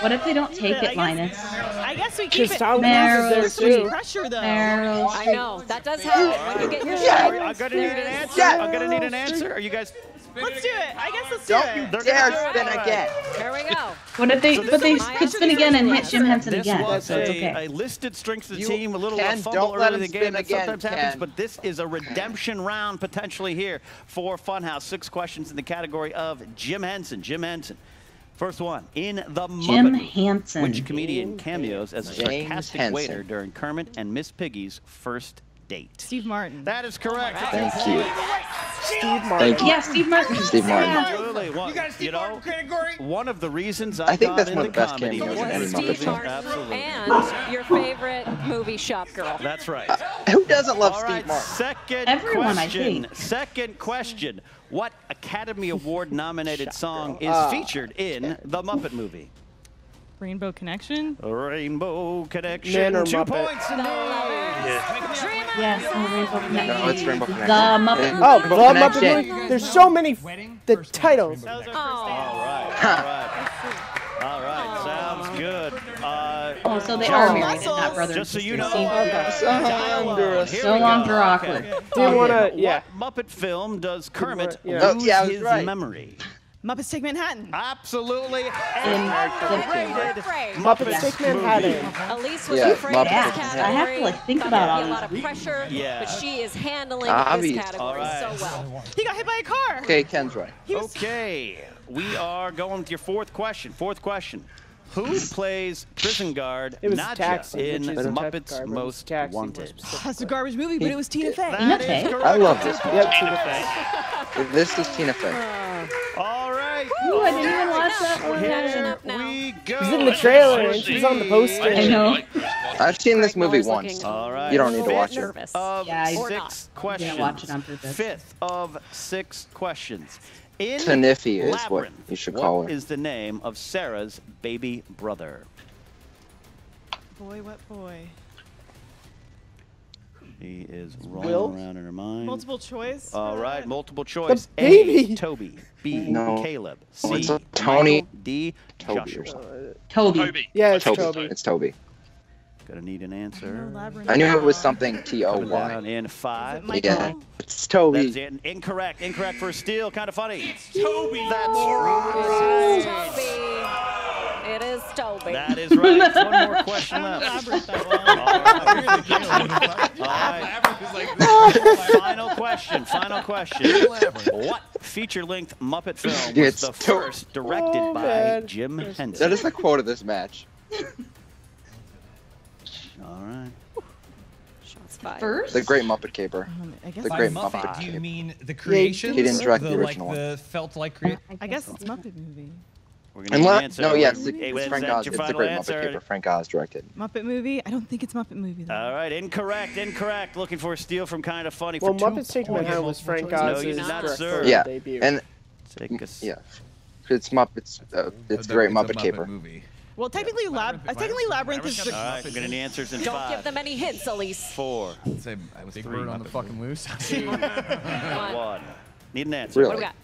What if they don't take it, Linus? I guess we keep it. Kristal Meryl is there too. Pressure though. Meryl I know. That does happen when you get your I'm shot. gonna need an answer. I'm gonna need an answer. Are you guys? Let's do it. I guess let's do Don't it. you They're dare gonna- spin again. There we go. What if they? So this But they is could spin again and hit Jim Henson This again, was so it's a okay. listed strength of the You team, a little Ken, fumble don't let early in him the game. spin That again, sometimes happens, Ken. but this is a redemption round potentially here for Funhouse. 6 questions in the category of Jim Henson. Jim Henson. First one, in the Jim Muppet, Henson. which comedian cameos as a James sarcastic Henson. waiter during Kermit and Miss Piggy's first date? Steve Martin. That is correct. Thank you. Steve Martin. Thank you. Yeah, Steve Martin. Steve Martin. Absolutely. Well, You got a Steve Martin category? one of the reasons I think got that's into one of the best comedy cameos was in any Miss Muppet Piggy. film. Absolutely. And your favorite movie shop girl. That's right. Who doesn't love All Steve right, Martin? second Everyone, I question. think. Second question. What Academy Award nominated song is featured in the Muppet movie? Rainbow Connection. Rainbow Connection. Man or 2 Muppet? points indeed. Yes, Rainbow Connection. No, it's Rainbow Connection. The Muppet. Oh, the Muppet Connection. movie? There's so many. The titles. All right. All right. All right. Sounds good. Oh, so they are married and not brother and Just so you sister. know. See? Here So we longer go. awkward. Didn't want to. Yeah. What Muppet film does Kermit Yeah. Oh, lose yeah, I was his right. memory? Muppets Take Manhattan. Absolutely. Underrated. Muppets Take Manhattan. Elise was Yeah, afraid Muppets of this Take category. I have to, like, think Thought about there'd be all a lot of these. pressure, Yeah. but she is handling Obvious. this category All right. so well. He got hit by a car. Okay, Ken's right. Okay, we are going with your fourth question. Fourth question. Who plays prison guard It was Nadja Taxi, in which is a type of Muppets garbage. Most Taxi was Wanted? That's a garbage movie, but it was Tina Fey. That Fey? is correct. I love this one. Yep, Tina Fey. This is Tina Fey. All right. Ooh, I didn't even watch that one. Catching up now. We go. She's in the trailer and she's on the poster. I know. I've seen this movie Miller's once. looking All right. You don't need to a bit watch it. nervous. Of Yeah, Or 6 not. questions. Yeah, watch it on purpose. Fifth of 6 questions. In Taniffy is what Labyrinth, you should what call her. is the name of Sarah's baby brother? Boy, what boy? She is rolling around in her mind. Multiple choice. All right, multiple choice. baby. A, Toby. B, No. Caleb. Oh, C, it's Tony. Michael. D, Toby. Joshua. Toby. Yeah, it's Toby. Toby. It's Toby. Gonna need an answer. I knew it was something Coming T-O-Y. down in 5. Yeah, it's Toby. That's it. Incorrect. Incorrect for a steal. Kind of funny. Toby. That's It is right. Toby. It is Toby. That is right. One more question left. All right. Final question. Final question. What feature-length Muppet film was It's the first directed by Jim Henson? That is the quote of this match. All right. Shots fired. First? The Great Muppet Caper. I guess The By Great Muppet, Muppet do you Caper. mean the creation? He didn't direct the like original one. the felt like creation. I guess it's Muppet movie. We're gonna need an answer. No, yes, Is it's Frank that Oz. your It's the final Great answer? Muppet Caper. Frank Oz directed. Muppet movie? I don't think it's Muppet movie though. All right, incorrect, incorrect. Looking for a steal from Kind of Funny Well, for 2 Muppets Take points. Manhattan was Frank No, Oz's you did not, sir. directorial Yeah, debut. and Take a yeah, it's Muppets. It's the Great Muppet Caper. movie. Well, technically, Labyrinth is the. All right, we're gonna need answers in Don't 5. give them any hints, Elise. 4. I'd say I was Big 3 bird on the Muppet fucking movie. loose. 1. Need an answer. Really? What do we got?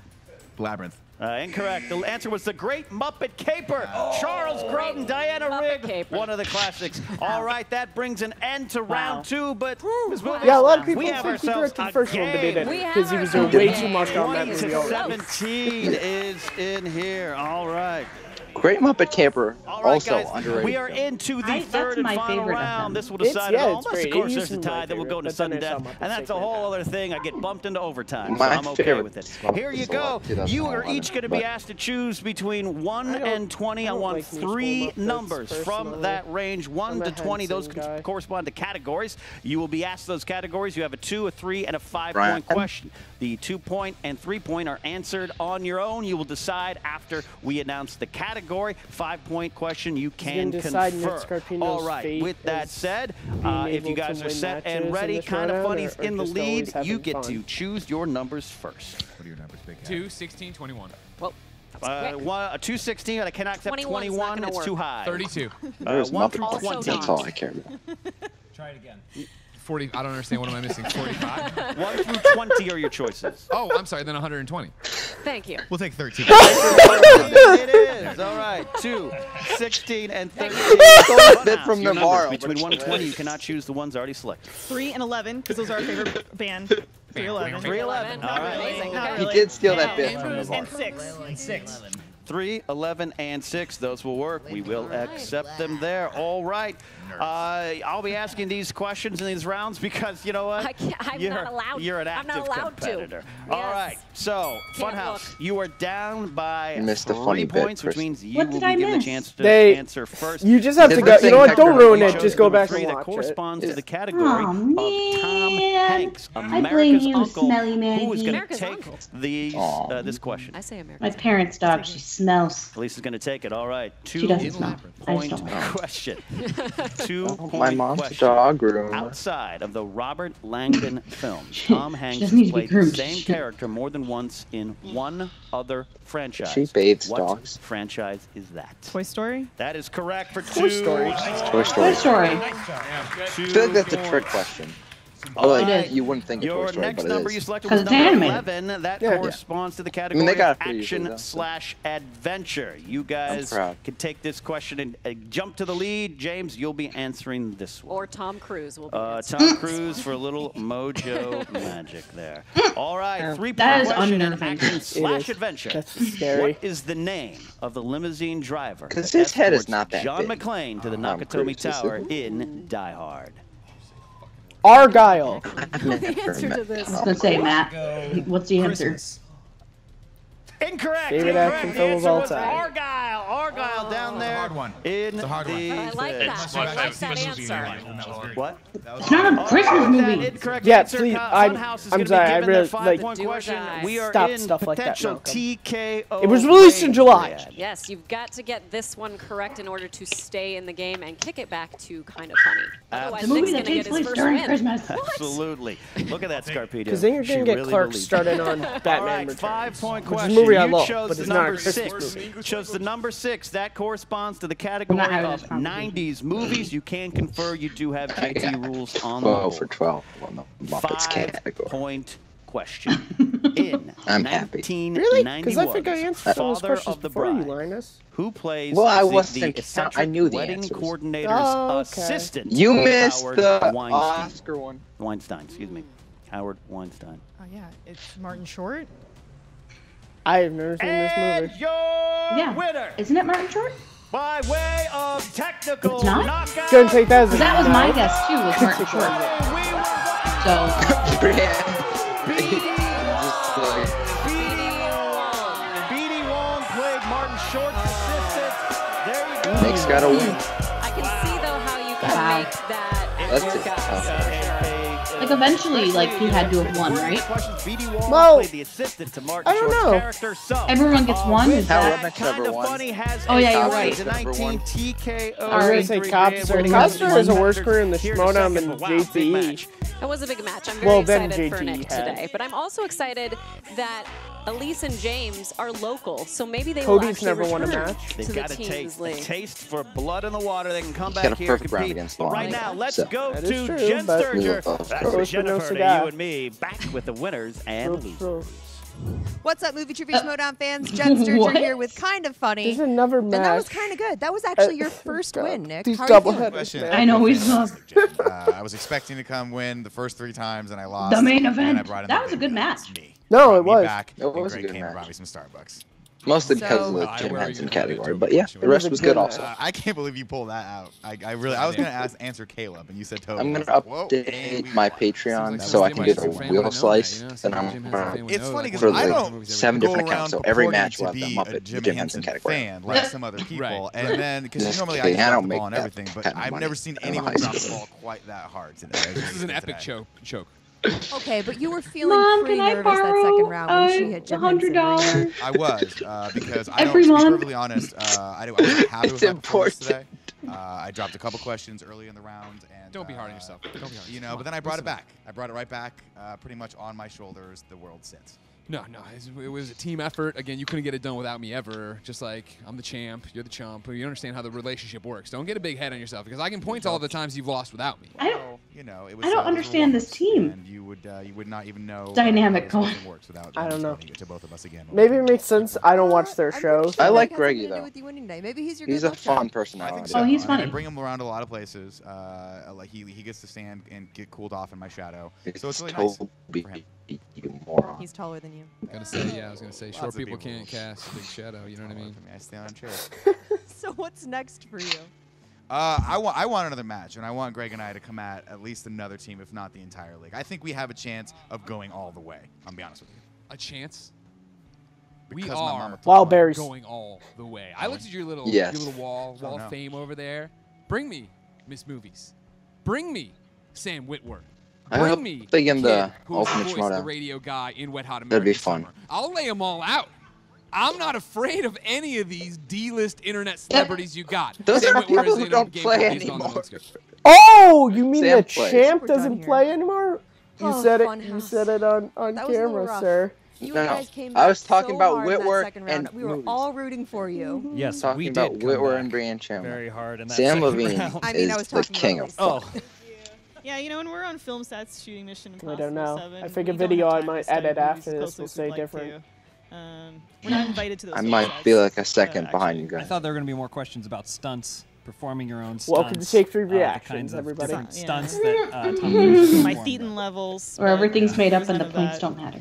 Labyrinth. Incorrect. The answer was the Great Muppet Caper. Charles Grodin, Diana Muppet Rigg, Caper. one of the classics. All right, that brings an end to round 2, but Ms. Williams, Yeah, a lot of people we have think he ourselves directed a the first one, but he game. didn't We have because he was doing ourselves way a too game. much on that 20 movie to already. 17 is in here. All right. Great Muppet Caper, All right, also guys, underrated. we are into the That's third and my final favorite of round. them. This will It's- decide yeah, it all. it's Unless, of great. course, It there's a used to be tie, my then we'll go favorite, into but then sudden I saw death. Muppets And that's a Take whole Manhattan. other thing. I get bumped into overtime, so My I'm okay favorite with it. Muppets Here you was a go. lot, 2011, You are each going to be but- asked to choose between 1 and 20. I don't want like musical 3 Muppets, numbers from personally. that range, 1 I'm to a 20. Those Henson guy. correspond to categories. You will be asked those categories. You have a 2, a 3, and a 5-point Ryan. question. The 2-point and 3-point are answered on your own. You will decide after we announce the category. 5-point question you can gonna decide confer. Nick Scarpino's All right. fate With that as said, being if you able guys to are win set matches and in ready, this Kind of showdown, Funny's or in the just always lead. You having get fun? to choose your numbers first. What are your numbers, Big Cat? 2, 16, 21. Well, that's quick. 216, I cannot accept 21's not 21. gonna It's work. too high. 32. There's 1 Muppet through Also 20. That's all I care about. Try it again. 40. I don't understand. What am I missing? 45? 1 through 20 are your choices. Oh, I'm sorry. Then 120. Thank you. We'll take 13. It is. All right. 2, 16, and 13. bit from Your Navarro, numbers. Between but 1 and 20, you cannot choose the ones already selected. 3 and 11, because those are our favorite band. 311. 311. All right. Amazing. Not Okay. He really. did steal that bit from And Navarro. 6. And 6. 3, 11, and 6. Those will work. We will accept them there. All right. I'll be asking these questions in these rounds because, you know what? I'm not allowed. You're an I'm active not allowed competitor. to. All Yes. right. So, Can't Funhaus, look. you are down by You missed a 3 funny bit, points, which Kristen. means you What will did be I given the miss? chance to They- answer first. You just have Did to the go. You thing know what? that Don't you're ruin really it. Just go back Three and that watch it. corresponds to the category Aw, of Tom man. Hanks, I blame America's you, uncle, Smelly Maggie. who is going to America's take uncle. these, Aw. this question. I say American. My parents' dog, she smells. Elise is going to take it. All right. She doesn't 2 smell. I just point don't like question. 2 point My mom's a question. dog groomer. Outside of the Robert Langdon film, She- Tom she Hanks doesn't need has to be played the groomed. same She- character more than once in one other franchise. She bathes what dogs. franchise is that? Toy Story? That is correct for Toy 2. Story. Toy Story. Toy Story. I feel like that's a trick question. Although It is. you wouldn't think of Toy Your Story, next but it number you is. selected 'Cause was it's number animated. 11. That Yeah. corresponds to the I category mean, they got it of pretty easily, though. action/adventure. You guys proud. can take this question and jump to the lead. James, you'll be answering this one. Or Tom Cruise will be. Tom Cruise for a little mojo magic there. All right, 3-point That is question in unnerving. action/adventure. That's scary. What is the name of the limousine driver? 'Cause that his head is escorts not that John big. McClane to the Tom Nakatomi Cruise, is Tower it? in Die Hard. Argyle. the answer to this. I was going to say, Matt, what's the answer? Christmas. Incorrect. Favorite incorrect. action The film of answer all was time. Argyle. Argyle down there. hard one. In It's a hard one. the But I like thing. that. I like that answer. What? It's not a Christmas movie. Incorrect Yeah, answer. please, Funhaus is I'm gonna sorry, be I given really, that like, 5-point Do or question. die. We are Stop in stuff like that, potential Malcolm. TKO. It was released in range, July. Brad. Yes, you've got to get this one correct in order to stay in the game and kick it back to Kind of Funny. Otherwise, The movie Nick's that going to takes get his place first during win. Christmas. Absolutely. Look at that Scarpedo. Because then you're She going to get really Clark believed started on All Batman right, Returns. 5-point Which is a question. movie movie I You love, chose but the it's not a number Christmas 6. movie. Chose the number 6. That corresponds to the category of 90s movies. You can confer you do have JT rules on the 12 board. for 12 on the Muppets category. 5-point question. In I'm happy. 1991, Really? Because I think I answered some of those Father questions of the before you, Bride, Linus. who plays Well, I the wasn't. eccentric I knew the wedding answers. coordinator's Oh, okay. assistant? You missed Howard the Weinstein. Oscar one. Weinstein, excuse me. Howard Weinstein. Oh yeah, it's Martin Short. I have never seen this movie. Your winner, Isn't it Martin Short? by way of technical It's not? knockout. Gonna take that as a That was no. my guess too, was Martin Short. BD Wong played Martin Short's assistant. There you go. Nick's got to win. I can see though how you can Wow. make that That's work it. out. Like eventually, like he had to have won, right? BD Wong Well, played the assistant to Martin I don't Short's know. character. So, Everyone gets one. Is How that? Redneck's kind never of won. funny has Oh, yeah, you're a right. 19 TKO. I was gonna say Copster has a worse career in the Schmoedown than JTE. That was a big match. I'm Well, very then excited for JT Nick had. today. But I'm also excited that Elise and James are local, so maybe they Cody's will actually never won a return match. to They've the got to teams take a league. taste for blood in the water. They can come He's back got a here and perfect round compete. against But right Lonnie. now, let's So- go That is to true, Jen but- Sturger. Yeah, That's of from course. Jennifer to cigar. you and me, back with the winners and losers. What's up, Movie Trivia Schmoedown fans? Jen Sturger What? here with Kind of Funny. There's another And that was match. kind of good. That was actually your first win, Nick. These How are you double feeling? headers, Question. man. I know we saw I was expecting to come win the first 3 times, and I lost. the main and then I event. brought in That the was a big good guns, match. me. No, Brought it me was. back, It and was a Greg good came and match. brought me some Starbucks. Mostly because So- of the I Jim worry Henson you're gonna category. do But yeah, it. the rest It was was a good good also. I can't believe you pulled that out. I was gonna answer Caleb, and you said Toby. I'm I was gonna like, whoa, and update we my won. Patreon like so I somebody can get might a have wheel known slice, that, you know? and Some I'm Jim Henson gonna fan would It's know, funny like, because for one of I the don't movies seven go different around accounts. So every purporting match will to have the be a Muppet, Jim Jim Henson Henson category. fan like some other people, Right. and then because Just normally kidding, I I drop don't the ball make and that everything, but kind of I've money never seen in anyone high drop the school. ball quite that hard today. This is an epic choke. Okay, but you were feeling Mom, pretty can I nervous that borrow second round when she hit Jim Henson. $100? I was because I Every don't. To be month? perfectly honest, I wasn't happy It's with my performance important. today. I dropped a couple questions early in the round, and Don't be hard on yourself. Don't be hard on you know. yourself. But then I brought it Listen. back. I brought it right back, pretty much on my shoulders. The world sits. No, it was a team effort. Again, you couldn't get it done without me ever. Just like I'm the champ, you're the chump. You understand how the relationship works. Don't get a big head on yourself because I can point to all the times you've lost without me. I don't. You know, it was, I don't understand this team. And you would not even know Dynamic how this going. works without I don't know. explaining it to both of us again. Maybe it makes sense. I don't watch their shows. I like Has something Greggy to do though. with you winning today. Maybe he's your He's good a luck fun charm. I personality. think so. Oh, he's I mean, funny. I bring him around a lot of places. Like he gets to stand and get cooled off in my shadow. So it's really nice Toby, for him. you moron. He's taller than you. I was gonna say, short Lots of people people. can't cast big shadow. You know what I mean? I stand on chairs. So what's next for you? I want another match, and I want Greg and I to come at least another team, if not the entire league. I think we have a chance of going all the way. I'll be honest with you. A chance? Because We my are mama told Wild me. berries. going all the way. I looked at your little Yes. wall Oh, no. of fame over there. Bring me Miss Movies. Bring me Sam Whitworth. I Bring hope me they get kid the who's Ultimate voiced the Schmoedown. radio guy in Wet Hot American That'd be fun. Summer. I'll lay them all out. I'm not afraid of any of these D-list internet celebrities you got. Those Sam are Whitworth people is who in don't a game play called Based on the anymore. Looks Good. Oh, you mean Sam the plays. champ We're done doesn't here. play anymore? You Oh, said it. Funhaus. You said it on That was a little camera, rough. sir. You No, guys came I back was talking so about hard in that Whitworth second round. and We were movies. all rooting for you. Yes, Talking we about did come Whitwer back and Brian Chandler. very hard in that Sam second Levine round. I mean, I is was the talking king about of Oh, Yeah, you know, when we're on film sets shooting Mission Impossible I don't know. 7, I think a we don't video have I time might to study edit movies after as this closely will as say we'd like different. to. We're not invited to those I film might sets, be like a second actually. behind you I guys. thought there were going to be more questions about stunts, performing your own stunts. Welcome to Take 3 the Reactions, kinds of everybody. different Yeah. stunts that Tom Cruise My performed. thetan levels. Where everything's made up there's and the none of points that. don't matter.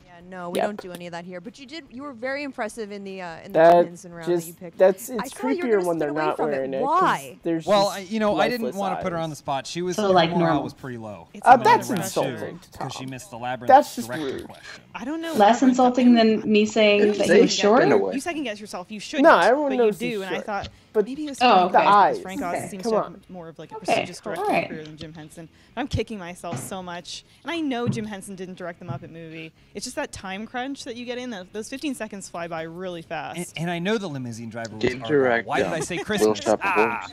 Yeah, no, we Yep. don't do any of that here. But you were very impressive in the Jim That Henson round that you just picked. it's I it's saw you were creepier gonna when spin they're away not from it. wearing it. 'cause Why? There's Well, just I didn't lifeless want to put her eyes. on the spot. She was So, like, her morale normal. was pretty low. It's That's another insulting round. to because she Tom. missed the labyrinth That's just director rude. question. I don't know. Less insulting than me saying that he was short. You second guess yourself. You shouldn't. No, everyone but knows you he's do, and I short. thought But maybe it was Oh, Frank okay. the eyes. Frank Oz Okay. seems Come to on. have more of like a Okay, prestigious directing alright. career than Jim Henson. I'm kicking myself so much, and I know Jim Henson didn't direct the Muppet movie. It's just that time crunch that you get in. Those 15 seconds fly by really fast. And I know the limousine driver was Didn't Argyle. direct Why did them. I say Will Christmas? Shepard.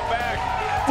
come back.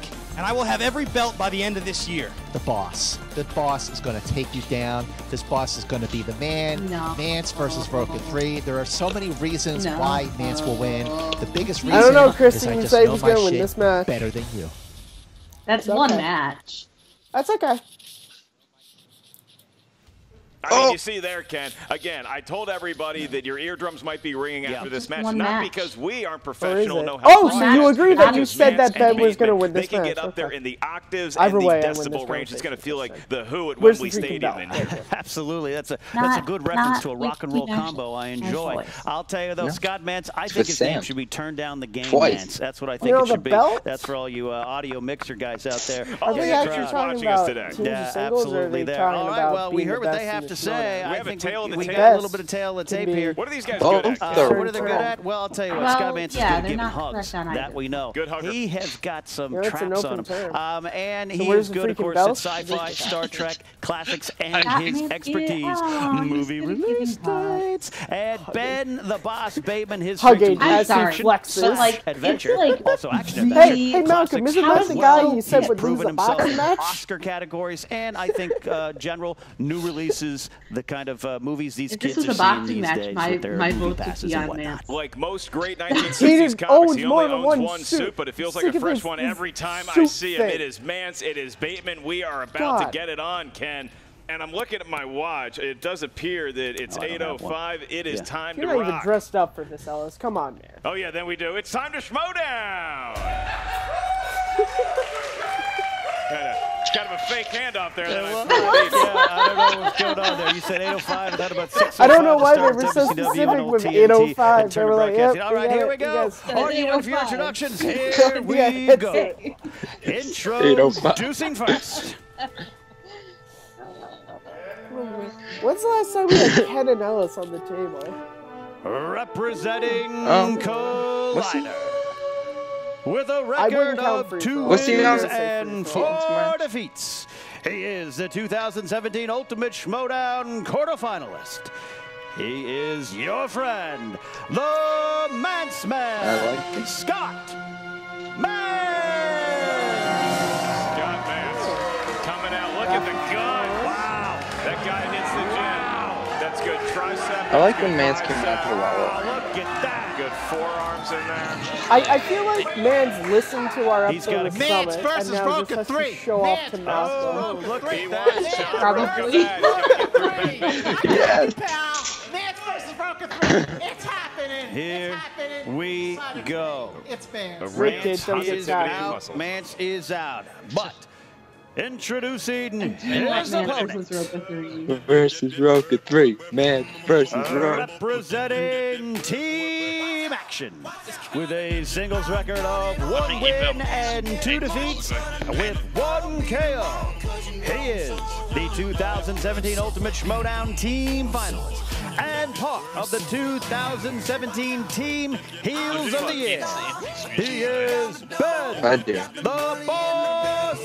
league. and I will have every belt by the end of this year. The boss. The boss is going to take you down. This boss is going to be the man. No. Mance versus Broken 3. There are so many reasons why Mance will win. The biggest reason I don't know, is Kristen. I You just say know he's my going to win shit this match. better than you. That's one match. That's okay. I mean, you see there, Ken. Again, I told everybody that your eardrums might be ringing after this match, not because we aren't professional. Know how oh, so you agree that you said that Ben was going to win this match? They can get up there in the octaves and the decibel range. It's going to feel like the Who at Wembley Stadium. Absolutely, that's a good reference to a rock and roll combo I enjoy. I'll tell you though, Scott Mance, I think his name should be Turned Down the Game Mance. That's what I think it should be. That's for all you audio mixer guys out there. Are they actually talking about teams of singles, or are they talking about well, we heard what they have to say. We have a tail of the we tape. got a little bit of tail of the tape here. What are these guys good at? What are they good at? Well, I'll tell you what, Scott Mance is good at giving hugs. That we know. Good hugger. He has got some traps on him. And he is good, of course, at sci-fi, Star Trek, classics, and his expertise. Movie release dates. And Ben, the Boss Bateman, his hugging as he flexes. Adventure. Also action adventure. Hey, Malcolm, isn't that the guy you said would lose a himself boxing in match? Oscar categories, and I think general new releases, the kind of movies these kids are seeing these days with their movie passes and whatnot. Like most great 1960s comics, he only owns one suit, but it feels like a fresh one every time I see him. It is Mance, it is Bateman. We are about to get it on, Ken. And I'm looking at my watch. It does appear that it's 8:05. It is time to rock. You're not even dressed up for this, Ellis. Come on, man. Oh, yeah, then we do. It's time to Schmoedown. Kind of a fake handoff there. I don't know what's going on there. You said 8:05, and then about 6:05. I don't know why they were so specific with 8:05. They were like, yep, all right, here we go. Are you ready for your introductions? Here we go. Introducing first. When's the last time we had Ken and Ellis on the table? Representing Collider. With a record of 2 wins and 4 defeats. He is the 2017 Ultimate Schmoedown quarterfinalist. He is your friend, the Mance Man, Scott Mance. Scott Mance coming out. Look at the gun. Wow. That guy hits the gym. That's good tricep. I like when Mance came out to the wall. Look at that. Good forearms in there. I feel like Mance listened to our episode of Summit and now just has to show off to Malcolm. Look at that. Probably. Yes. Mance versus Broken 3. It's happening. Here we go. It's Mance. Mance is out. Mance is out. But introducing his opponent. Versus Roka 3. Mance versus Roka. Representing Team Action with a singles record of 1 win and 2 defeats with 1 KO. He is the 2017 Ultimate Schmoedown Team Finalist and part of the 2017 Team Heels of the Year. He is Ben, the Boss.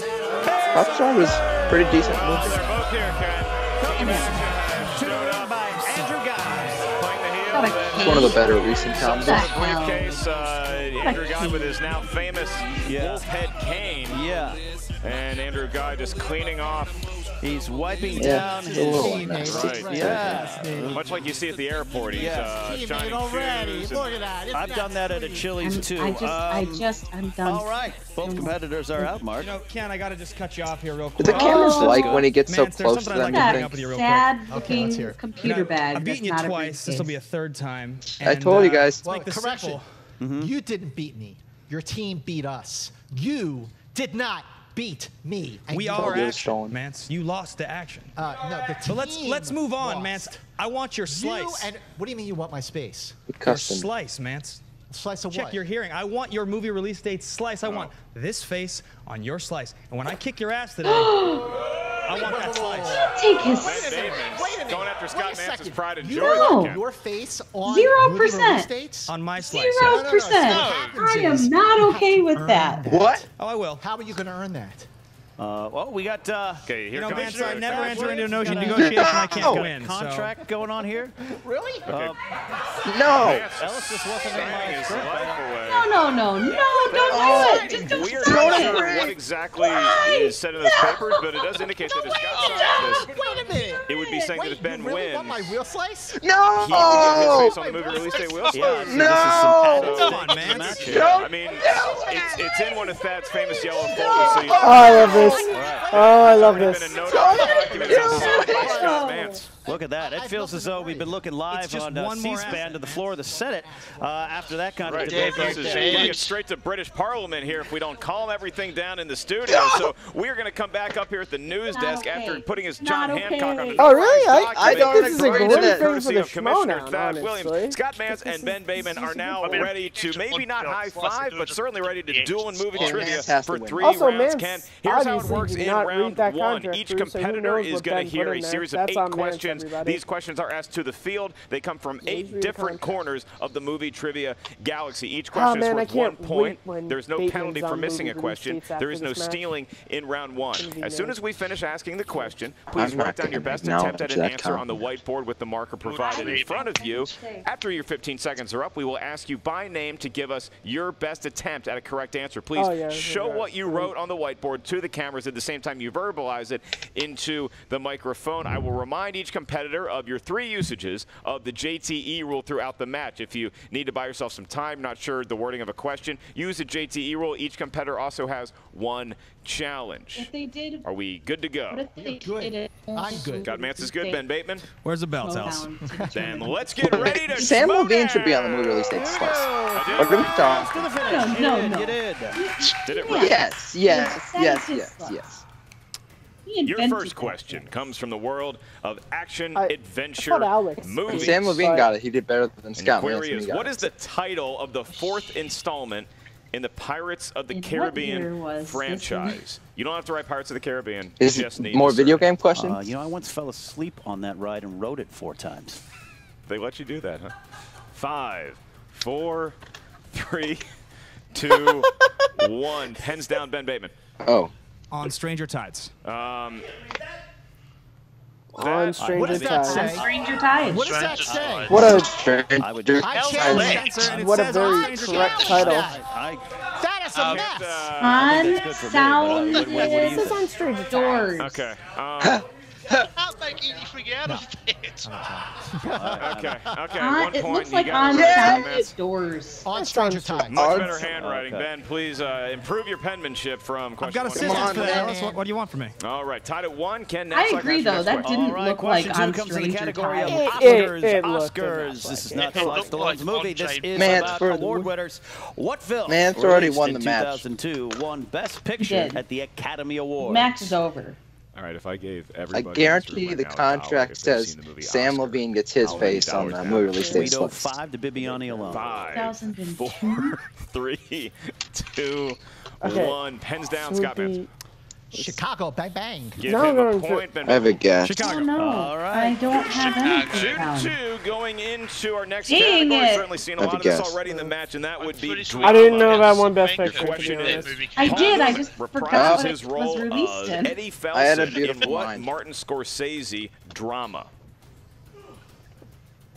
Popstar was pretty decent. They're both here, Ken. By Andrew Guy. Playing the heel. It's one of the better recent combos. Briefcase, Andrew Guy with his now famous wolf head cane. Yeah. And Andrew Guy just cleaning off. He's wiping down his teammates. Right. Yeah. Much like you see at the airport. He's shining already. shoes. Look at that. I've done that at a Chili's too. I'm done. All right. Both competitors are out, Mark. You know, Ken, I gotta just cut you off here real quick. The cameras like when he gets so Mance, there's close to something them. I'd like to bring up with you real quick. Sad-looking computer bag. I've beaten you that's not a twice. This will be a 3rd time. I told you guys. Let's make this correction. simple. You didn't beat me. Your team beat us. You did not beat me. We are Action, Mance. You lost to Action. No, the So team let's move on, lost. Mance. I want your slice. And what do you mean you want my space? Your slice, Mance. Slice of Check what? your hearing. I want your movie release date slice. I want this face on your slice. And when I kick your ass today, I want that slice. Take his. Wait a minute. Going after Scott Mance's pride and joy. No. Your face on 0%. On my slice. 0%. I am not okay with that. What? Oh, I will. How are you going to earn that? Well, we got. Okay, here comes Mance, I never enter into a negotiation I can't win. Contract going on here. Really? No. Ellis just wasn't in my script. No, don't do it. Just don't We are say not it. sure what exactly is said in those papers, but it does indicate that it's got this. Wait a minute. It would be saying that if Ben really wins, want my wheel slice? No. he would get his face on the movie release day wheel slice. No. Come on, man. I mean, it's in one of Thad's famous yellow folders. So you Oh, I love this. Oh, I love this. Look at that. It feels as though we've been looking live on C-SPAN to the floor of the Senate after that kind of debate. This is get straight to British Parliament here if we don't calm everything down in the studio. So we're going to come back up here at the news desk after putting his John Hancock on the Oh, really? I think this is a great thing for courtesy the of Commissioner Schmoedown, Thad honestly. Williams. Scott Mance and Ben Bateman are now ready to maybe not high-five, but certainly ready to duel in movie trivia for 3 Also, rounds. Mance Here's how it obviously works did in not round read that 1. contract Each through, so who competitor knows is what going Ben to put hear in a there. series of That's 8 on Mance, questions. everybody. These questions are asked to the field. They come from 8 different corners of the movie trivia galaxy. Each question is worth 1 point. There's no penalty for missing a question. There is no stealing in round 1. As soon as we finish asking the question, please write down your best attempt at an answer on the whiteboard with the marker provided in front of you. After your 15 seconds are up, we will ask you by name to give us your best attempt at a correct answer. Please show what you wrote on the whiteboard to the cameras at the same time you verbalize it into the microphone. I will remind each competitor of your 3 usages of the JTE rule throughout the match. If you need to buy yourself some time, not sure the wording of a question, use the JTE rule. Each competitor also has 1 challenge. If they did, are we good to go? what if they did it? I'm good. God, Mance is good. Ben Bateman? Where's the belt, Alice? Then let's get ready to Sam Levine should be on the movie release date slice. Or good talk. No. You did. Did it right. Yes. Your first question comes from the world of action adventure movies. Sam Levine got it. He did better than Scott. The query is, what is the title of the 4th installment in the Pirates of the Caribbean franchise? You don't have to write Pirates of the Caribbean. Is just need more video game questions? You know, I once fell asleep on that ride and wrote it 4 times. They let you do that, huh? 5, 4, 3, 2, 1. Pens down, Ben Bateman. Oh. On Stranger Tides. On Stranger Tides. On Stranger Tides. What does that say? What a What a very correct title. That is a mess. On Sound This is on Stranger Doors. Okay. Not making you forget of it. Okay. 1 It point. looks like on Sound Sound Doors. On Stranger Tides. Much better handwriting. Ben, please improve your penmanship from I've question got 1. assistance for that, Alice. What do you want from me? All right, tied at 1. Ken, I agree, though. That didn't look like on comes to the Stranger category of Tides. Oscars. This is not Sly Stallone's movie. This is Mance about for award winners. What film Mance already released won in the match. 2002 won Best Picture at the Academy Awards? Match is over. All right, if I gave I everybody guarantee the contract says Sam Levine gets his face on the movie release date slice. 5 to Bibiani alone. 5, 4, 3, 2, 1. Pens down, Scott Mance. Chicago, bang bang. Give him a point, Ben. I have a guess. Oh, no. All right. I don't have anything down. 2-2 going into our next Dang category. it. Certainly seen a lot of this already in the match, and that would be I didn't know that one Best The Picture. question is, I did. I just forgot what his it role was released in. Eddie I had a Felsen in beautiful what mind. Martin Scorsese drama?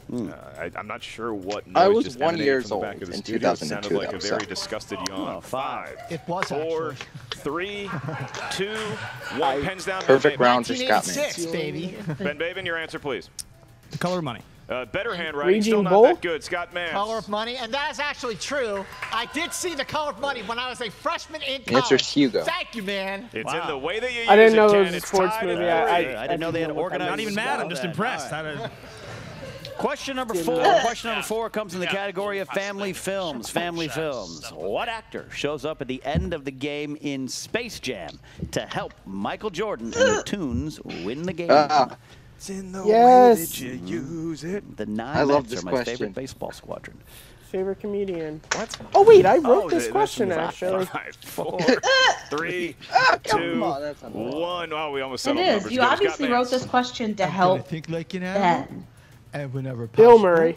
I'm not sure what noise I was just 1 emanated years from the old back of the in studio. It 2002. sounded like a that was very sad. disgusted yawn. 5, It was 4, 3, 2, 1. Pens down. Perfect Ben round for Scott 1986, baby. Ben Bateman, your answer, please. The Color of Money. Better handwriting, Raging still not Bull? that good. Scott Mance. Color of Money, and that is actually true. I did see The Color of Money when I was a freshman in college. Answer's Hugo. Thank you, man. It's in the way that you use I didn't know it, it Ken. was a It's sports tied movie. at 3. I didn't know they had organized. Not even mad. I'm just impressed. Question number 4. Question number 4 comes in the category of family films. Family films. What actor shows up at the end of the game in Space Jam to help Michael Jordan and the Toons win the game? It's in the Yes. way that you use it. The I love Nine this are my question. favorite baseball squadron. Favorite comedian. What? Oh, wait. I wrote this this question, is actually. 5, 4, 3, 2, 1. Oh, we almost It settled is. numbers. You Go, obviously Scott wrote Mance. this question to help Think like an Ben. And whenever Bill Murray.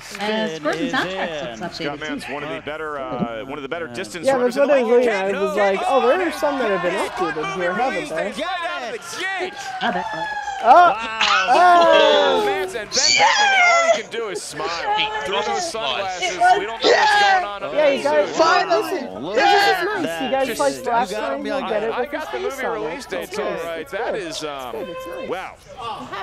Squirtin' Soundtracks looks Scott updated Mantz, too. one of the better distance yeah, runners that's what I was in the looking at. It was like, oh, there are some that have been updated here, haven't they? Got of the gate. Oh. Mance and Ben Bateman, all you can do is smile. Through those sunglasses, we don't know what's going on. Yeah, you guys. Finally. This is nice. You guys play Flash time. You'll get it. I got the movie release dates all right. That is, wow.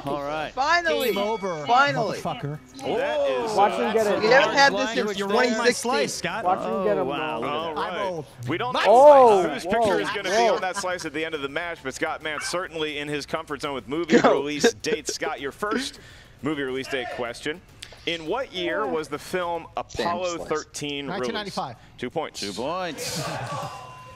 All right. Finally. Game over. Finally. Motherfucker. That is. Watch him get it. We haven't had this since You're rolling my 2016. slice, Scott. Watch him get him. Wow. All right. old. We don't know whose picture is going to be on that slice at the end of the match, but Scott Mance certainly in his comfort zone with movie release dates. Scott, your first movie release date question. In what year was the film Apollo 13 released? 1995. 2 points. 2 points.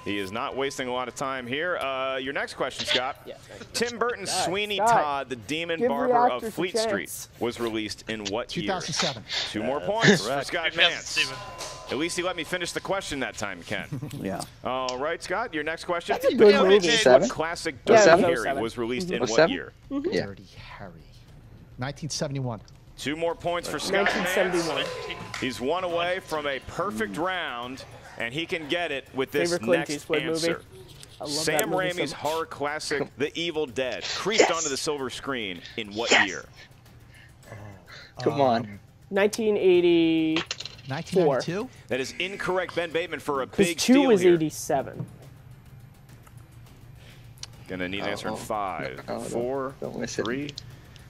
He is not wasting a lot of time here. Your next question, Scott. Tim Burton's Sweeney Scott. Todd, the Demon Give Barber of Reactors a Fleet chance. Street, was released in what year? 2007. 2 more points for Scott 2007. Mance. At least he let me finish the question that time, Ken. Yeah. All right, Scott, your next question. That's a good movie. What classic Dirty Harry 07. was released in 07? what year? Yeah. Dirty Harry. 1971. 2 more points for Scott Mance. 1971. He's 1 away from a perfect round, and he can get it with this Favorite Clint next Eastwood answer. movie. I love that Sam movie Raimi's so much. horror classic, The Evil Dead, creeped onto the silver screen in what year? Come on. 1980. 1992. That is incorrect, Ben Bateman, for a Because big 2 steal was here. 87. Gonna need an answer in 5, 4, 3,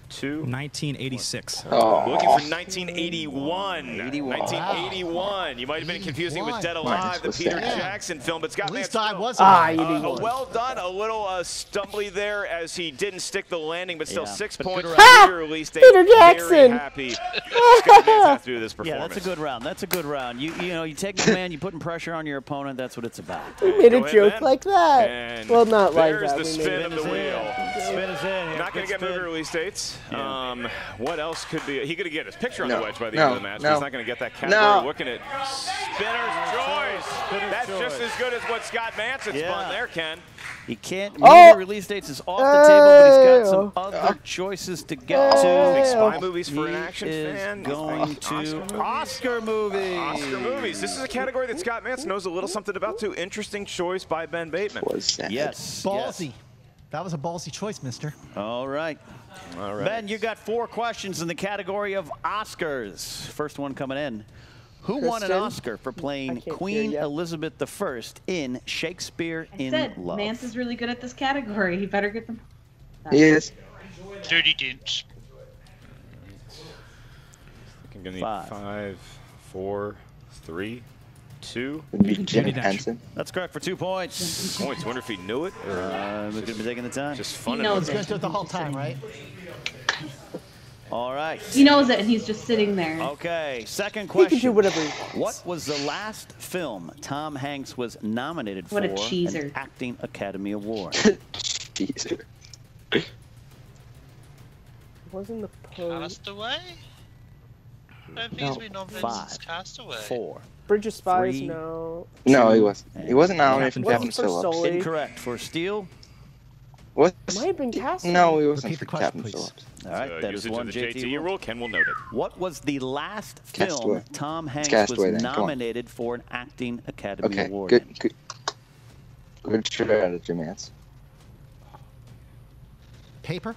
2. 1986. Looking for 1981. 1981. You might have been confusing it with Dead Alive, the Peter Jackson film, but Scott Mance. Well done. A little stumbly there as he didn't stick the landing, but still 6 points. Release date. Peter Jackson. Very happy. Scott Mance has to do this performance. Yeah, that's a good round. That's a good round. You know, you take the man, you putting pressure on your opponent. That's what it's about. We made a joke like that. And well, not like there's that. the spin of the wheel. Spin is in. Not going to get movie release dates. Yeah. What else could be? He could get his picture on the wedge by the No. end of the match. No. He's not going to get that category. No. Looking at Spinner's Choice. That's just as good as what Scott Mance had spun there, Ken. He can't. Movie release dates is off the table, but he's got some other choices to get to. Big spy movies for an action is fan. Going to Oscar movies. Oscar movies. This is a category that Scott Mance knows a little something about too. Interesting choice by Ben Bateman. Yes. Ballsy. Yes. That was a ballsy choice, mister. All right. All right. Ben, you got 4 questions in the category of Oscars. First one coming in. Who won an Kristen? Oscar for playing I can't Queen hear ya. Elizabeth I in Shakespeare in Love? Mance is really good at this category. He better get them. He is. Dirty Dinch. I'm going to need 5, 4, 3, 2. Jim Henson. That's correct for 2 points. Points. Wonder if he knew it. We're going to be taking the time. Just fun. He knows He's going to do it the whole time, right? All right. He knows it, and he's just sitting there. Okay, second He question. can do whatever he wants. What was the last film Tom Hanks was nominated for What a cheeser. an Acting Academy Award? Cheeser. Wasn't the post Castaway? I don't think he's been nominated since 5, Castaway. 4. Bridge of Spies? 3. No. No, he wasn't. He wasn't nominated for Captain Captain Phillips. Phillips. Sully. Incorrect. For Steel? What? Might have been Castaway. No, he wasn't Repeat the for question, Captain please. Phillips. All right, that is usage one of the JT JT rule. rule. Ken will note it. What was the last Castaway. film Tom Hanks Castaway, was then. Come on. nominated for an Acting Academy Okay, Award in? good strategy, Mance. Paper?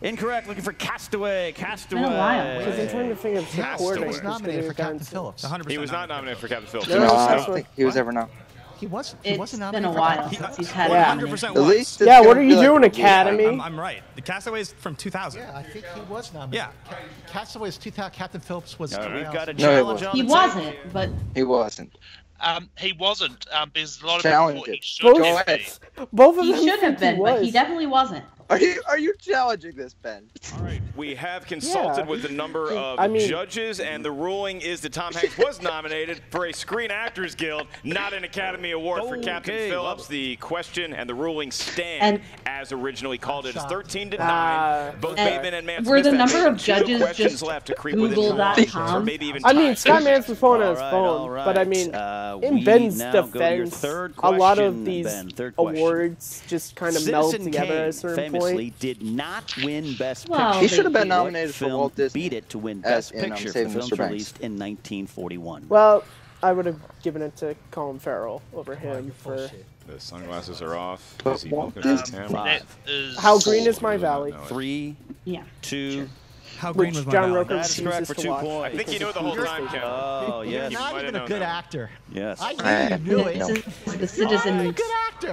Incorrect. Looking for Castaway. Castaway. been a while. Because I'm trying to think of Castaway. recording. He was nominated for Captain Phillips. 100% He was not nominated for Captain Phillips. No, No, I that's don't think he was ever nominated. He wasn't It's been nominated a for while Captain since Phillips. he's had Yeah. it. 100% At was. least it's Yeah, what gonna are be you like- doing, Academy? I'm right. The Castaway is from 2000. Yeah, I think he was nominated. Yeah. Castaway was 2000. Captain Phillips was All right, we've 2000. got a No, he challenge wasn't. on He the wasn't, but He wasn't. He wasn't, because a lot of Challenge people thought he it. should Both, Go have ahead. been. both of he them should have think been, but he was. definitely wasn't. Are you challenging this, Ben? All right. We have consulted Yeah. with a number of I mean- judges, and the ruling is that Tom Hanks was nominated for a Screen Actors Guild, not an Academy Award for Captain Okay, Phillips. well- The question and the ruling stand And- as originally called. It is 13-9. Both And Bateman and Mance were the missed that. number They of had 2 judges questions just left to creep within Google.com? or maybe even I mean, tie. Scott Mance was phoning on his All phone, right. but I mean, in we Ben's now go to your defense, third a lot of question, these Ben. Third question. awards just kind of meld Citizen together Kane at a certain famously point. did not win Best Well, Picture. He should have been What nominated for film Walt Disney. beat it to win as Best in, Picture for Saving films Mr. Banks. released in 1941? Well, I would have given it to Colin Farrell over him for. The sunglasses are off. But Is he looking at him? How green is my valley? 3, 2. How green was my valley? That's correct for 2 points. I think you knew the whole time, Ken. Oh, yes. You're not even a good actor. Yes. I knew you knew it. The Citizen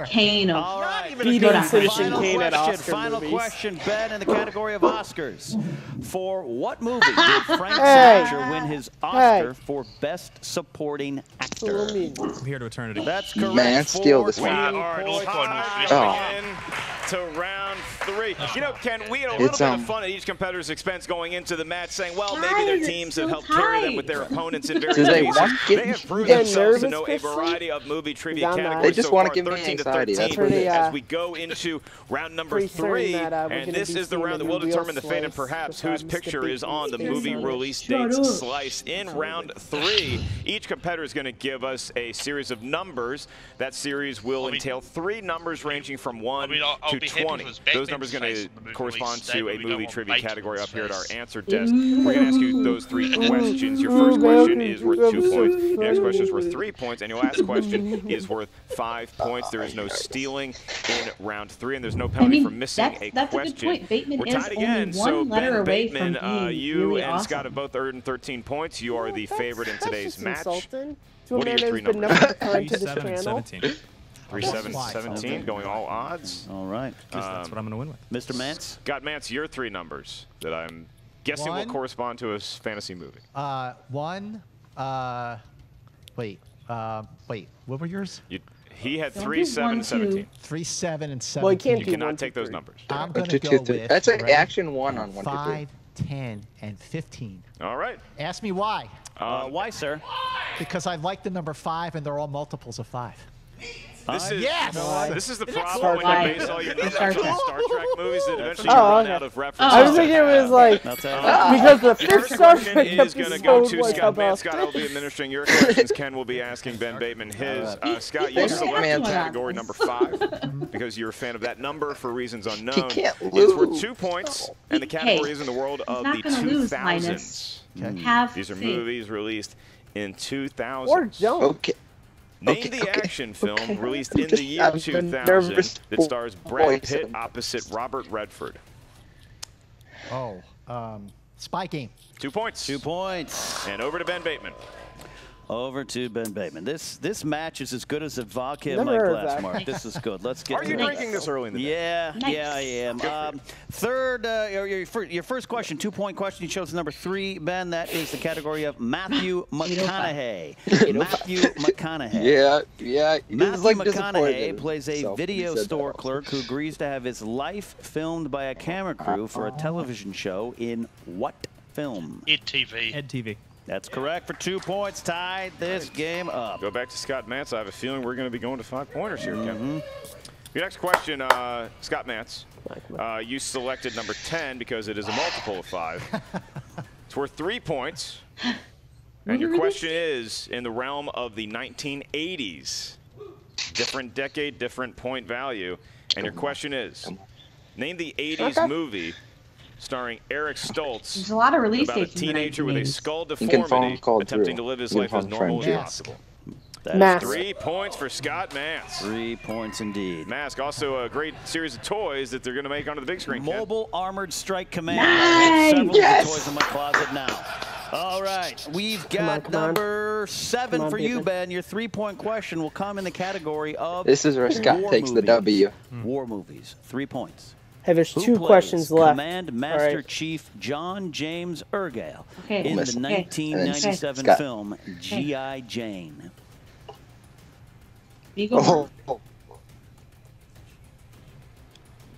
Kane of All right. Schmoedown. Final question, Ben, in the category of Oscars. For what movie did Frank Hey. Sinatra win his Oscar for Best Supporting Actor? From here to eternity. That's correct. Man, steal this one. All right, all Oh. to round 3. You know, Ken, we had a little It's, bit of fun at each competitor's expense going into the match, saying, well, maybe their teams have helped carry them with their opponents in various Do they cases. want to They have proven get themselves to nervous, know a Kristen? variety of movie trivia categories. They just so want far, to give me 13 to anxiety. 13 That's pretty, as we go into round number pretty certain 3. that, we're And gonna this be is the seeing round a that will new determine the wheel fate and slice perhaps with whose Mr. picture is on the Bateman's movie on it. release date slice. In round 3, each competitor is going to give us a series of numbers. That series will entail 3 numbers ranging from 1 to 20. Those numbers are going to correspond to a movie trivia category up here at our answer desk. We're going to ask you those 3 questions. Your first question is worth 2 points. Your next question is worth 3 points. And your last question is worth 5 points. There is no stealing in round 3, and there's no penalty for missing a that's question. a good point. Bateman We're is tied again. only one letter Ben away Bateman, from being you really and awesome. Scott have both earned 13 points. You are the favorite in today's match. Insulting to a What are man your who's 3 been numbers? never kind to this channel. 3, 7, 17, going all odds. All right. That's what I'm going to win with. Mr. Mance? Got Mance, your 3 numbers that I'm guessing will 1. correspond to a fantasy movie. 1. Wait. What were yours? He had 3, 7, 17. 3, 7, and 17. Well, he can't You do cannot 1, take 2, those 3. numbers. I'm going 2, to 2, go 3. with. That's an ready? action 1 on 1, 2, 3. 5, 10, and 15. All right. Ask me why. Why, sir? Because I like the number 5, and they're all multiples of 5. Yes! This is the problem when you base all your numbers on Star Trek movies that eventually you Oh, run okay. out of references. I was thinking it was like because the fifth Star Trek is going to go episode to was Scott. about. Scott will be administering your questions. Ken will be asking Ben Bateman his. Scott, you select category number 5 because you're a fan of that number for reasons unknown. It's worth 2 points, and the category is in the world of the 2000s. These are movies released in 2000. Or don't. Okay. Name the action film released in the year 2000 that stars Brad Pitt opposite Robert Redford. Oh, Spy Game. 2 points. 2 points. And over to Ben Bateman. Over to Ben Bateman. This match is as good as a vodka in Never my heard of glass, that. Mark. This is good. Let's get Are you drinking this early in the day? Yeah, I am. Third, your first question, 2-point question. You chose number 3, Ben. That is the category of Matthew McConaughey. Matthew McConaughey. Yeah. Matthew McConaughey plays a video store clerk who agrees to have his life filmed by a camera crew for a television show in what film? Ed TV. Ed TV. That's correct for 2 points. Tied this game up. Go back to Scott Mance. I have a feeling we're going to be going to 5-pointers here, Ken. Your next question, Scott Mance. You selected number 10 because it is a multiple of 5. It's worth 3 points. And your question is in the realm of the 1980s. Different decade, different point value. And your question is, name the 80s movie starring Eric Stoltz. There's a lot of release about a dates in the teenager with a 1980s. skull deformity attempting to live his life as normal as possible. That is 3 points for Scott Mance. 3 points indeed. Mask, also a great series of toys that they're going to make onto the big screen. Mobile Armored Strike Command. Nice! I have several Yes! of the toys in my closet now. All right, we've got number 7 for you, Ben. Your 3-point question will come in the category of This is where Scott takes the W. War movies. 3 points. Hey, there's Who 2 plays questions left. Command Master right. Chief John James Ergale in the Listen. 1997 Scott. film G.I. Jane? Oh.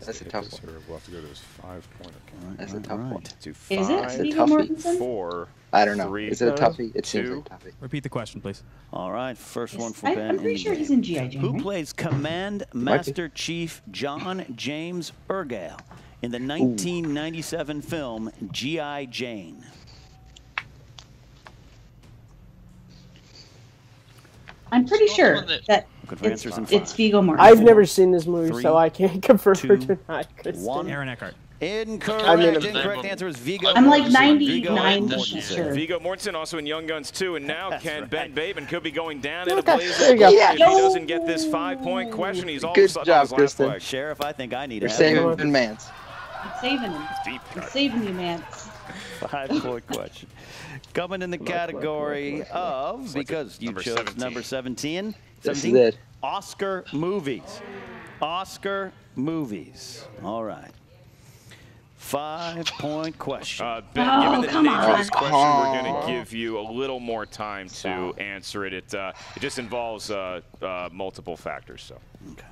That's a tough one. We'll have to go to his 5-pointer. That's a tough one. To Is it 5, Viggo Mortensen? 4, I don't know. 3, Is it a toughie? It 2. seems like a toughie. Repeat the question, please. All right, first one for I'm Ben. pretty sure he's in G.I. Jane. Who right? plays Command Master Chief John James Ergale in the 1997 film G.I. Jane? I'm pretty sure that for answers in it's 5. Viggo Mortensen. I've never seen this movie, 3, so I can't confirm or 2, deny. Kristen. 1. Aaron Eckhart. Incorrect. I mean, Incorrect answer is Viggo. I'm like Mortensen. 99% sure. Viggo Mortensen also in Young Guns 2, and now Ben Bateman could be going down in Okay, a blaze there you of go. glory Yeah. if he doesn't get this 5-point question. He's all of a Good sudden job, on his last Kristen. leg. Sheriff, I think I need You're to saving Mance. I'm saving him. Deep I'm cut. saving you, Mance. 5-point question. Coming in the category of, because you Number chose 17. number 17, This is it. Oscar movies. Oscar movies. All right. 5-point question. Ben, Oh, given the come nature of this on. question, we're going to give you a little more time to answer it. It just involves multiple factors. So. Okay.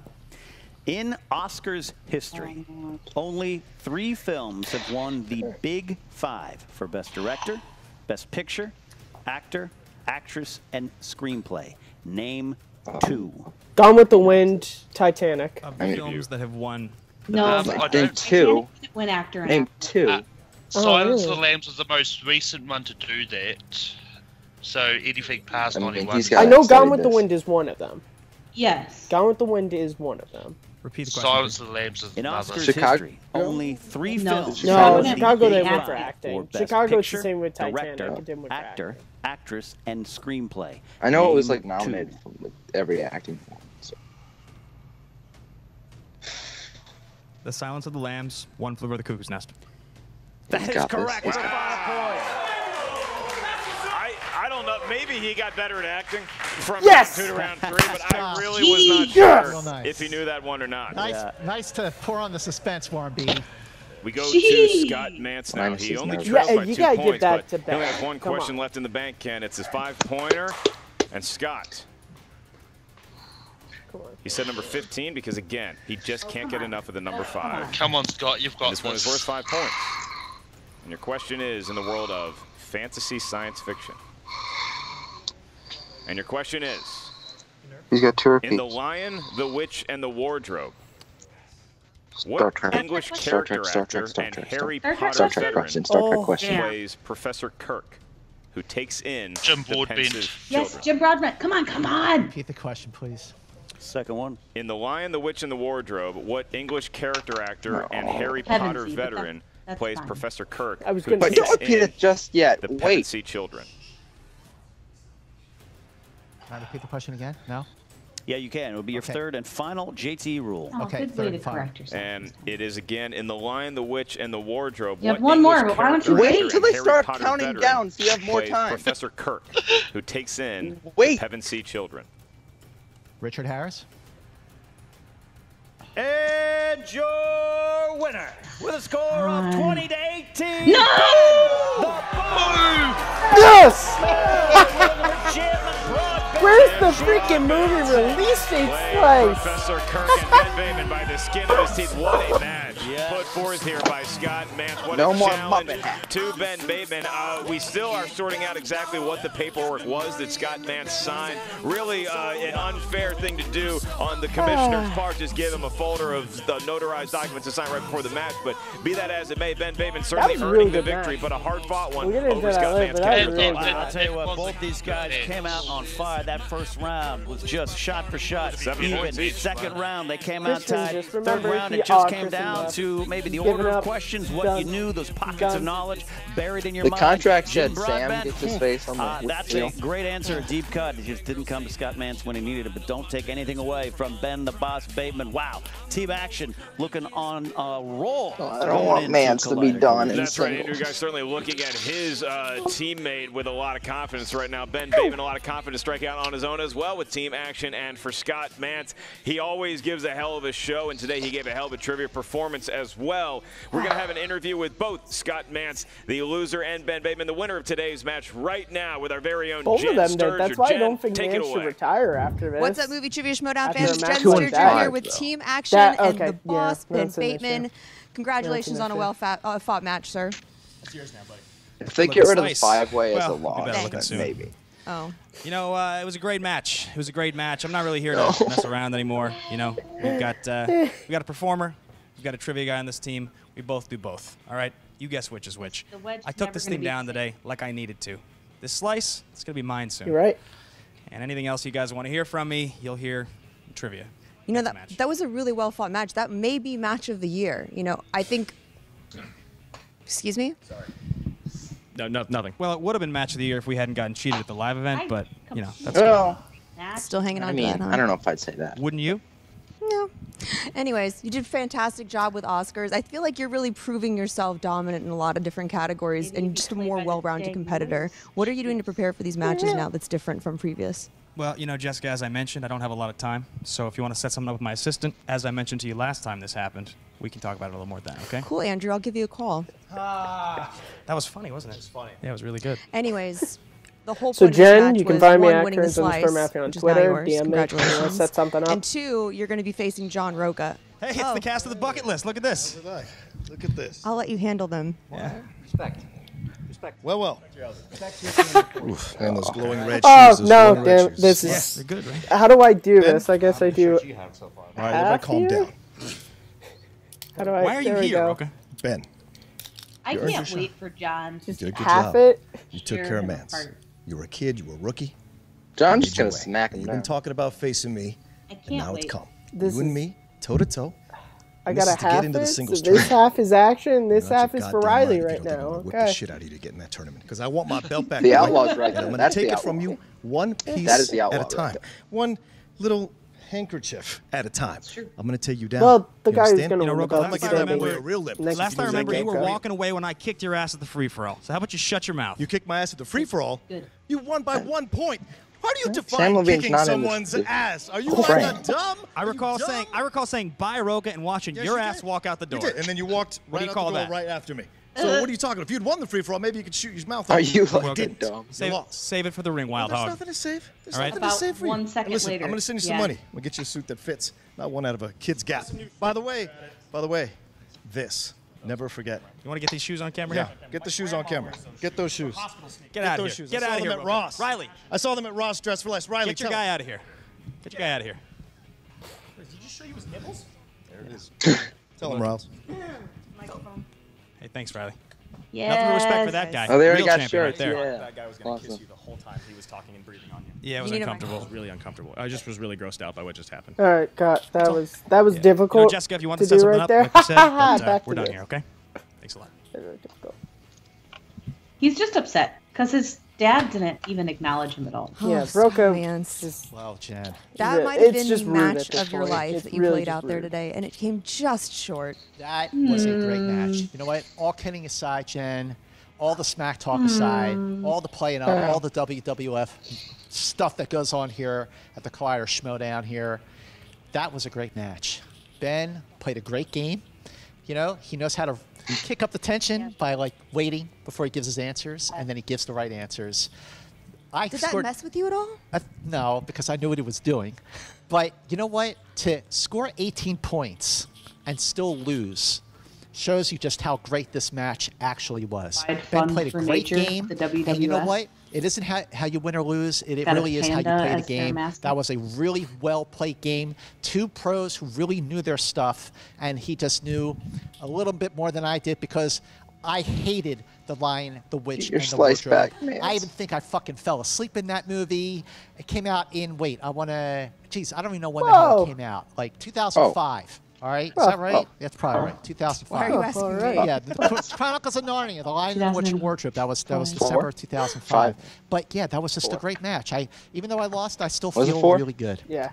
In Oscars history, only 3 films have won the Big 5 for Best Director, Best Picture, Actor, Actress, and Screenplay. Name 2. Gone with the Wind, Titanic. Of the films that have won. No, Name 2. Win actor and Name actor. 2. Silence of really? the Lambs was the most recent one to do that. So anything past I mean, 91. he's got- I know studied Gone with the this. Wind is one of them. Yes. Gone with the Wind is one of them. Repeat the question. Silence of the Lambs is In another. Oscars Chicago? history, only 3 No. films. No, have won the Chicago they Big went for Five acting. Best Chicago's Picture, the same with Titanic. Director, It didn't win for Actor, Actress, and Screenplay. I know it was Name like nominated 2. for like, every acting form. So. The Silence of the Lambs, One Flew Over the Cuckoo's Nest. That is got this. correct. He's For 5 points. I don't know. Maybe he got better at acting from Yes! round 2 to round 3, but I really was not Yes! sure Real nice. if he knew that one or not. Nice to pour on the suspense for him, B. We go Jeez. to Scott Mance now. Minus He his only nerve. trails Yeah, by you 2 gotta give points, that but to he only Ben. has one Come question on. left in the bank, Ken. It's his 5-pointer. And Scott, he said number 15 because, again, he just can't get enough of the number 5. Come on, Scott, you've got This one is worth 5 points. And your question is in the world of fantasy science fiction. And your question is, He's got 2 in The repeats. Lion, the Witch, and the Wardrobe, Star what Trek. English Star character Trek, Star actor Trek, Star and Trek, Harry Star Trek Potter Star Trek veteran question. Star Trek Oh, question. yeah. plays Professor Kirk, who takes in Jim the Broadbent. pensive Yes, children? Jim Broadbent. Come on, come on. Repeat the question, please. Second one. In The Lion, the Witch, and the Wardrobe, what English character actor and Harry Pevensey, Potter but veteran that's plays fine. Professor Kirk, I was who gonna But say- don't takes repeat in it just yet. the Wait. Pevensey children? Can I repeat the question again? No? Yeah, you can. It'll be your Okay. third and final JT rule. Oh, Okay, good way third to and final. correct yourself. And it is again in The Lion, the Witch, and the Wardrobe. You have what one more, English but why don't you character wait? actor Wait till they and Harry start Potter counting veteran down so you have more plays time. Professor Kirk, who takes in Wait. the Pevensey children. Richard Harris? And your winner with a score of 20 to 18. No! Yes! Where's the freaking movie release date slice? Professor Kirk and Ben Bateman by the skin of his teeth. What a match put forth here by Scott Mance. What No a more challenge Muppet hat. to Ben Bateman. We still are sorting out exactly what the paperwork was that Scott Mance signed. Really an unfair thing to do on the commissioner's part. Just give him a folder of the notarized documents to sign right before the match. But be that as it may, Ben Bateman certainly was a earning really the good victory, match. but a hard-fought one We'll get into over that Scott later, Mance. but that was Campbell. really good. I'll tell you what, both these guys came out on fire. That first round was just shot for shot. 7 Even points each. second round, they came out Kristen, tied. just Third remember round, the it just came Kristen down left. to maybe the Giving order of up. questions, what Done. you knew, those pockets Done. of knowledge buried in your The mind. contract Jim said Sam Broadbent, gets his face on the that's wheel. a great answer, a deep cut. It just didn't come to Scott Mance when he needed it, but don't take anything away from Ben the Boss Bateman. Wow, team action looking on a roll. I don't want Mance to be done in That's right, Andrew. singles. Guys certainly looking at his teammate with a lot of confidence right now. Ben Bateman, a lot of confidence, strike out on his own as well with team action. And for Scott Mance, he always gives a hell of a show, and today he gave a hell of a trivia performance as well. We're going to have an interview with both Scott Mance, the loser, and Ben Bateman, the winner of today's match, right now with our very own Both Jen of them did. Sturger. That's why I Jen, don't think take Mance it should away. retire after this. What's up, Movie Trivia Schmoedown After fans? the Jen match Sturger was bad, here with though. Team Action That- and okay, the boss, yeah, Ben that's an issue. Bateman. Congratulations on a well-fought match, sir. It's yours now, buddy. If they get rid of the Slice. 5-way as a Well, we'll be loss, better looking then soon. maybe. Oh. You know, it was a great match. It was a great match. I'm not really here to mess around anymore. You know, we got a performer, we've got a trivia guy on this team. We both do both. All right, you guess which is which. The wedge I is took never this gonna thing be down the today like I needed to. This slice, it's gonna be mine soon. You're right. And anything else you guys want to hear from me, you'll hear in trivia. You know, Next match. that was a really well-fought match. That may be match of the year. You know, I think Excuse me? No, nothing. Well, it would have been match of the year if we hadn't gotten cheated at the live event, but you know, that's Still hanging on I to mean, that, huh? I don't know if I'd say that. Wouldn't you? No. Anyways, you did a fantastic job with Oscars. I feel like you're really proving yourself dominant in a lot of different categories and just a more well-rounded competitor. What are you doing to prepare for these matches now that's different from previous? Well, you know, Jessica, as I mentioned, I don't have a lot of time. So if you want to set something up with my assistant, as I mentioned to you last time this happened, we can talk about it a little more then, okay? Cool, Andrew. I'll give you a call. That was funny, wasn't it? It was funny. Yeah, it was really good. Anyways, the whole So point of this Jen, match you can was, find me one, at winning the Kearns slice, Matthew on which is now Twitter. yours. DM me. Congratulations. Set something up. And 2, you're going to be facing John Roca. Hey, it's the cast of the bucket list. Look at this. Look at this. I'll let you handle them. Yeah. Respect. Well, well. Oof, and those glowing red Oh, shoes. those no, glowing red damn, shoes. this Yeah, is... they're good, right? How do I do Ben? this? I guess I do... All right, everybody calm down. How do I... Why are you there we here, go. Roca? Ben. I You earned can't your wait for John to You did a good half job. it. You took tear care of him Mance. apart. You were a kid. You were a rookie. John's You just did gonna your way. smack And him You've been down. talking about facing me. I And can't now wait. it's come. This You and is- me, toe to toe. I And got this a is to get half into the it. singles So this tournament. half is action. This You're not half your is for goddamn Riley mind if right you don't now. Whip the Okay. shit out of you to get in that tournament because I want my belt back. The right outlaw's now. right And there. I'm going That's to take the it from outlaw. you one piece That is the outlaw at a right time. there. One little handkerchief at a time. I'm going to take you down. Well, the You guy who's understand? going to You know, win the Roca, belt last is I going to remember, be real limp. next last I to remember, you were Babcock. walking away when I kicked your ass at the free-for-all. So how about you shut your mouth? You kicked my ass at the free-for-all. You won by 1 point. How do you Sam define Levine's kicking not in this- someone's this ass? Are you frame. like a dumb? I recall saying bye, Roca, and watching Yes, your you ass did. walk out the You door. did, and then you walked What do right you out call the door that? right after me. So what are you talking about? If you'd won the free-for-all, maybe you could shoot your mouth Are off. you Well, fucking didn't. dumb? Save it for the ring, Wild There's Hog. nothing to save. There's All right. nothing to About save for you. 1 second Listen, later. I'm going to send you some Yeah. money. I'm going to get you a suit that fits, not one out of a kid's gap. By the way, this. Never forget. You want to get these shoes on camera Yeah, here? get the shoes on camera. Get those shoes. Get out of those here. shoes. Get I saw out of them here, at Roca. Ross. Riley. I saw them at Ross Dress for Less. Riley, Get your tell guy him. out of here. Get your guy out of here. Did you show you his nipples? There it is. Tell him, Ross. Hey, thanks, Riley. Yes. Nothing but respect for that guy. Oh, they already Real got champion shirts. right there. Yeah. That guy was going to kiss Awesome. you the whole time he was talking and breathing on you. Yeah, it was You need a uncomfortable. It was really uncomfortable. I just was really grossed out by what just happened. All right, God, that was You know, difficult. Jessica, if you want to to set do something right up, there. like you said, but, Back we're to done this. here, okay? Thanks a lot. Very difficult. He's just upset because his dad didn't even acknowledge him at all. Yeah, Oh, Broco. Mance. Wow, Jen. That Yeah, might have it's been just the rude match at this of your point. life It's that you really played just out there rude. today, and it came just short. That was a great match. You know what? All kidding aside, Jen, all the smack talk aside, all the playing up, all the WWF stuff that goes on here at the Collider Schmoedown here, that was a great match. Ben played a great game. You know, he knows how to kick up the tension by like waiting before he gives his answers, and then he gives the right answers. Did that mess with you at all? No, because I knew what he was doing. But you know what? To score 18 points and still lose shows you just how great this match actually was. Wide Ben fun played a for great nature, game. the WWF. And you know what? It isn't how you win or lose. It Got a really is how you panda play the as their game. mascot. That was a really well-played game. Two pros who really knew their stuff, and he just knew a little bit more than I did because I hated The Lion, the Witch, Your and the slice Wardrobe. back, man. I even think I fucking fell asleep in that movie. It came out in, I don't even know when the hell it came out. Like 2005. All right, is that right? That's probably right. 2005. Why are you asking me? Yeah, the Chronicles of Narnia, The Lion and the Witch and Wardrobe. That was December of 2005. 5. But yeah, that was just a great match. Even though I lost, I still Was it feel 4? really good. Yeah.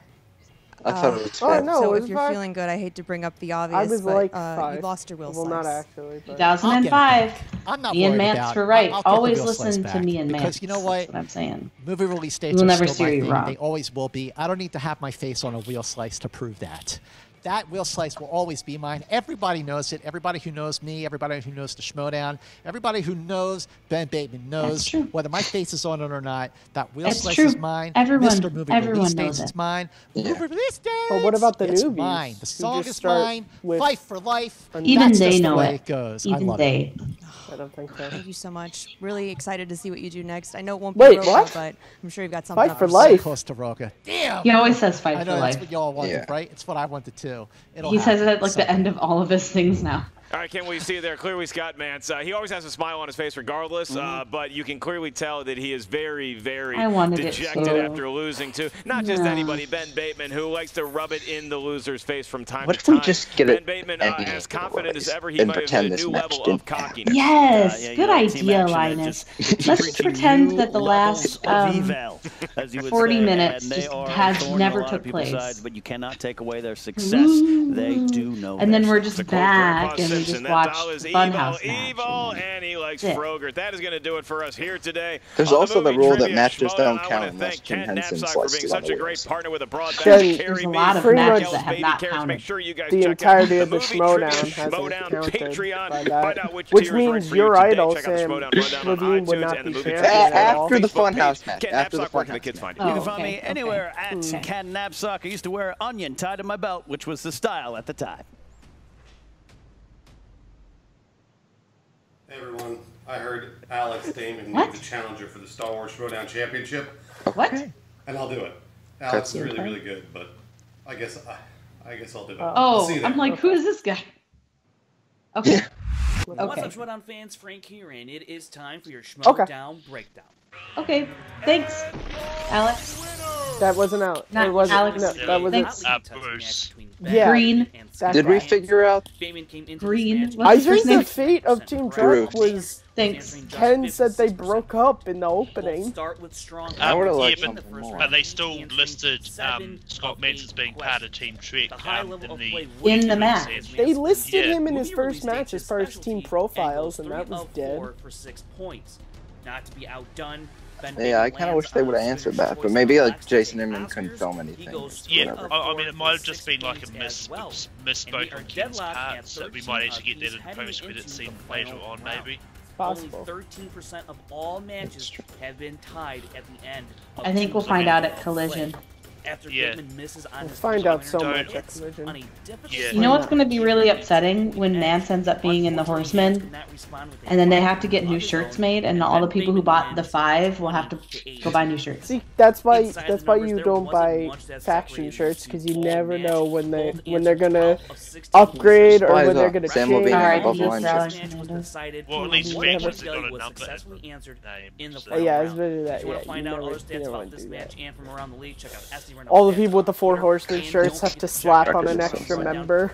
I thought it was Oh, 5. no, So it if was you're 5. feeling good, I hate to bring up the obvious, I was but like you 5. lost your Will Well, not Slice. actually, but 2005. I'm not Me and worried Mance about were it. right. I'll get the Always Will Slice listen to back me and Mance. Because you know what? That's what I'm saying. Movie release dates We'll are never still my steer you thing. wrong. They always will be. I don't need to have my face on a wheel slice to prove that. That wheel slice will always be mine. Everybody knows it. Everybody who knows me, everybody who knows the Schmoedown, everybody who knows Ben Bateman knows whether my face is on it or not. That wheel It's slice true. is mine. Everyone- Mr. Movie everyone Release knows Dates is it. mine. Movie Release Dates. But what about the it's newbies mine. The who song just is start mine. with Fight for life. Even That's they just know the way it. it goes. I Even love they. it. I don't think so. Thank you so much. Really excited to see what you do next. I know it won't be Wait, Roca, what? but I'm sure you've got something Fight up for your So life. close to Roca. Damn. He always says fight I for know that's life. what y'all wanted, Yeah. right? It's what I wanted too. It'll He says it happen at like the end of all of his things now. All right, Ken, well, you see it there. Clearly, Scott Mantz. He always has a smile on his face regardless, but you can clearly tell that he is very, very dejected after losing to not just anybody, Ben Bateman, who likes to rub it in the loser's face from time to time. What if we just get Ben Bateman, as confident as ever, he might have hit a new level of cockiness. Yes, good idea, Linus. Let's pretend that the last 40 minutes just has never took place. But you cannot take away their success. They do know. And then we're just back and we just watch Funhaus Evil, and he likes Frogurt. That is going to do it for us here today. There's also the rule that matches don't count unless Jim Henson slices such a great partner with a broad there's a lot of matches that have not counted. The entirety of the Schmoedown hasn't counted by that, which means your idol, Sam Levine, would not be champion at all. After the Funhaus match. After the Funhaus match. You can find me anywhere at Ken Knapsack. I used to wear onion tied to my belt, which was the style at the time. Hey everyone, I heard Alex Damon needs a challenger for the Star Wars Schmoedown Championship. What? And I'll do it. Alex is really, really good, but I guess I'll do it. Oh, I'm like, who is this guy? Okay. What's up, Schmoedown fans? Frank here, and it is time for your Schmoedown breakdown. Okay, thanks, Alex. That wasn't out. Not it wasn't. Alex. No, that wasn't. Bruce. Yeah. Green. Did we figure out? Green. I think the fate of Team Truck was. Ken said they broke up in the opening. I would have liked something more. But they still listed Scott Mance as being part of Team Trek in the match. They listed him in his first match as far as team profiles, and that was dead. For 6 points. Not to be outdone. Yeah, I kind of wish they would have answered that, but maybe like Jason Inman couldn't film anything. Yeah, I mean, it might have just been like a misspoke on Ken's part, so we might actually get that in post-credit scene later on, maybe. Possible. Only 13% of all matches have been tied at the end. I think we'll find out at Collision. After Bateman misses on we'll find out so much at Collision. You know what's going to be really upsetting when Mance ends up being in the Horsemen, and then they have to get new shirts made, and all the people who bought the 5 will have to go buy new shirts. See, that's why you don't buy faction shirts, because you never know when they're gonna upgrade or when they're gonna change. Well, at least Factions have got a number name. Yeah, it's better that. If you want to find out other stats about this match and from around the league, check out all the people with the 4 Horsemen shirts have to slap on an extra member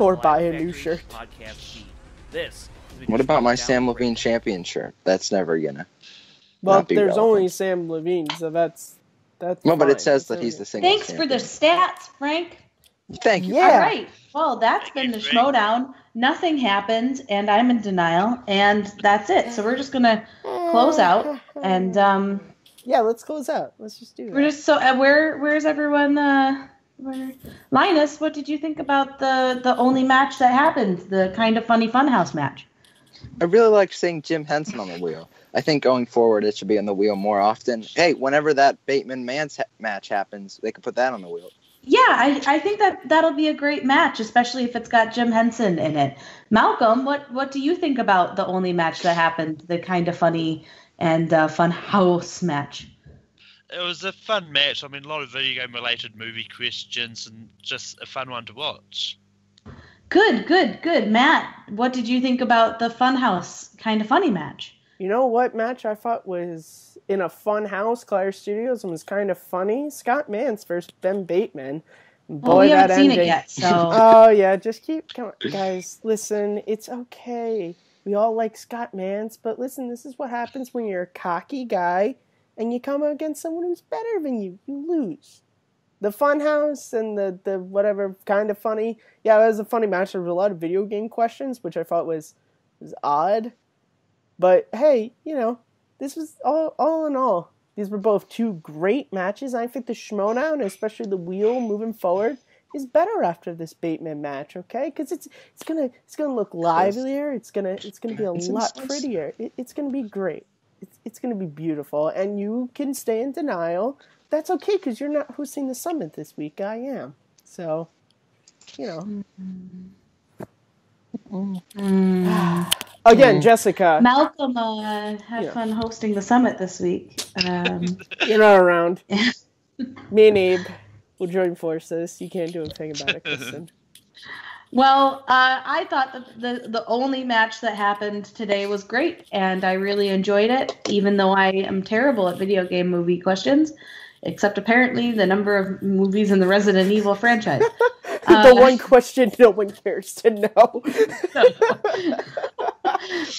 or buy a new shirt. What about my Sam Levine champion shirt? That's never gonna. Well, there's only Sam Levine, so that's. No, but it says that he's the single. Thanks for the stats, Frank. Thank you. Yeah. All right. Well, that's been the Schmoedown. Nothing happened, and I'm in denial, and that's it. So we're just gonna close out, and yeah, let's close out. Let's just do that. We're just so where's everyone? Linus, what did you think about the only match that happened, the kind of funny Funhouse match? I really liked seeing Jim Henson on the wheel. I think going forward it should be on the wheel more often. Hey, whenever that Bateman-Mance match happens, they could put that on the wheel. Yeah, I think that'll be a great match, especially if it's got Jim Henson in it. Malcolm, what do you think about the only match that happened, the kind of funny and Funhouse match? It was a fun match. I mean, a lot of video game related movie questions and just a fun one to watch. Good. Matt, what did you think about the Funhouse kind of funny match? You know what match I thought was in a fun house, Claire Studios, and was kind of funny? Scott Mance versus Ben Bateman. Boy, we haven't seen it yet, so. Oh, yeah, just come on. Guys, listen, it's okay. We all like Scott Mance, but listen, this is what happens when you're a cocky guy and you come against someone who's better than you. You lose. The Funhouse and the whatever kind of funny. Yeah, it was a funny match. There was a lot of video game questions, which I thought was odd. But hey, this was all in all. These were both 2 great matches. I think the Schmoedown, especially the wheel moving forward, is better after this Bateman match, okay? Because it's gonna look livelier. It's gonna be a lot prettier. It's gonna be great. It's gonna be beautiful, and you can stay in denial. That's okay, because you're not hosting the summit this week. I am, so Again, Jessica. Malcolm, have fun hosting the summit this week. You're not around. Me and Abe will join forces. You can't do a thing about it, Kristen. Well, I thought that the only match that happened today was great, and I really enjoyed it, even though I am terrible at video game movie questions, except apparently the number of movies in the Resident Evil franchise. The one question no one cares to know.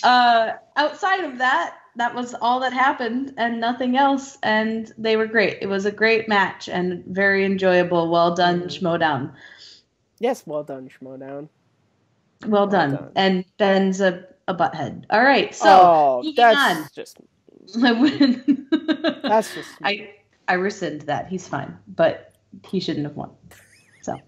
Outside of that was all that happened and nothing else, and they were great. It was a great match and very enjoyable. Well done, Schmoedown. Yes, well done, Schmoedown. Well done. And Ben's a butthead. All right, so that's just that's just I rescind that. He's fine, but he shouldn't have won. So,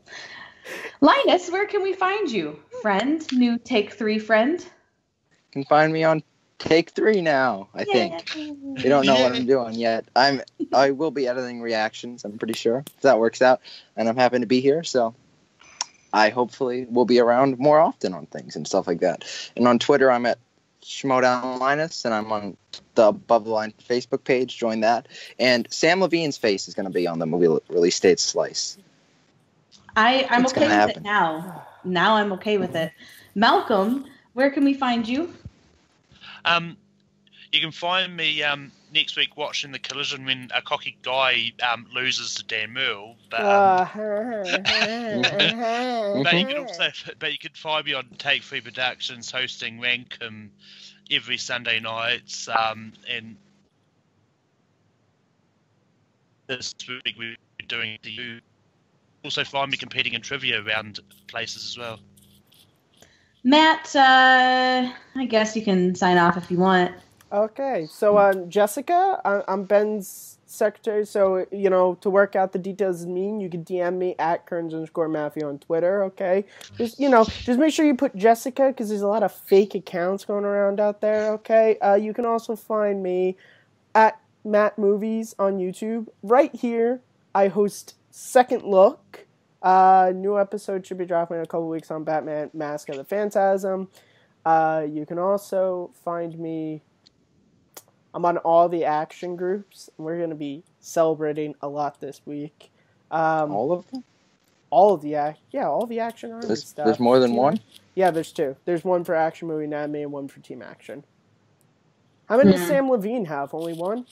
Linus, where can we find you, friend? New Take 3 friend. You can find me on Take 3 now, I think. You don't know what I'm doing yet. I will be editing reactions, I'm pretty sure, if that works out. And I'm happy to be here, so I hopefully will be around more often on things and stuff like that. And on Twitter, I'm at Schmoedown Linus, and I'm on the Above the Line Facebook page. Join that. And Sam Levine's face is going to be on the movie release date slice. I'm okay with it now. Now I'm okay with it. Malcolm, where can we find you? You can find me next week watching the collision when a cocky guy loses to Dan Merle. But you can find me on Take 3 Productions hosting Rankum every Sunday nights. And this week we're doing you. Also find me competing in trivia around places as well. Matt, I guess you can sign off if you want. Okay, so Jessica, I'm Ben's secretary, so, to work out the details of me, you can DM me at Kearns_Matthew on Twitter, okay? Just make sure you put Jessica, because there's a lot of fake accounts going around out there, okay? You can also find me at Matt Movies on YouTube. Right here, I host Second Look. New episode should be dropping in a couple weeks on Batman Mask of the Phantasm. You can also find me... I'm on all the action groups. We're going to be celebrating a lot this week. All of them? All of the Action Army stuff. There's more than one? Yeah, there's two. There's one for Action Movie Anatomy and one for Team Action. How many does Sam Levine have? Only one?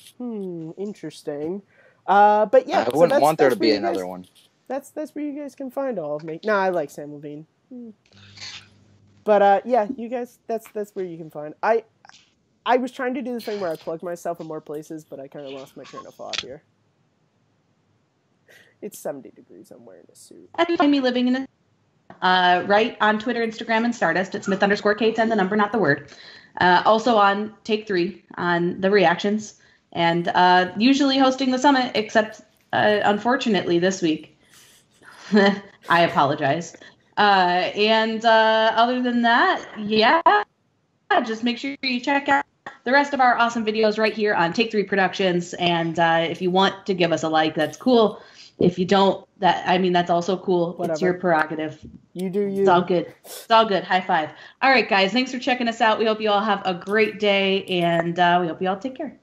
Interesting. But yeah, I wouldn't want there to be another one. That's where you guys can find all of me. No, I like Sam Levine. But yeah, you guys, that's where you can find. I was trying to do the thing where I plug myself in more places, but I kind of lost my train of thought here. It's 70 degrees. I'm wearing a suit. You find me living in right on Twitter, Instagram, and Stardust at Smith_K10, the number, not the word. Also on Take 3 on the reactions, and usually hosting the summit, except unfortunately this week. I apologize. And other than that, yeah, just make sure you check out the rest of our awesome videos right here on Take 3 Productions. And if you want to give us a like, that's cool. If you don't, that's also cool. Whatever. It's your prerogative. You do you. It's all good. It's all good. High five. All right, guys. Thanks for checking us out. We hope you all have a great day, and we hope you all take care.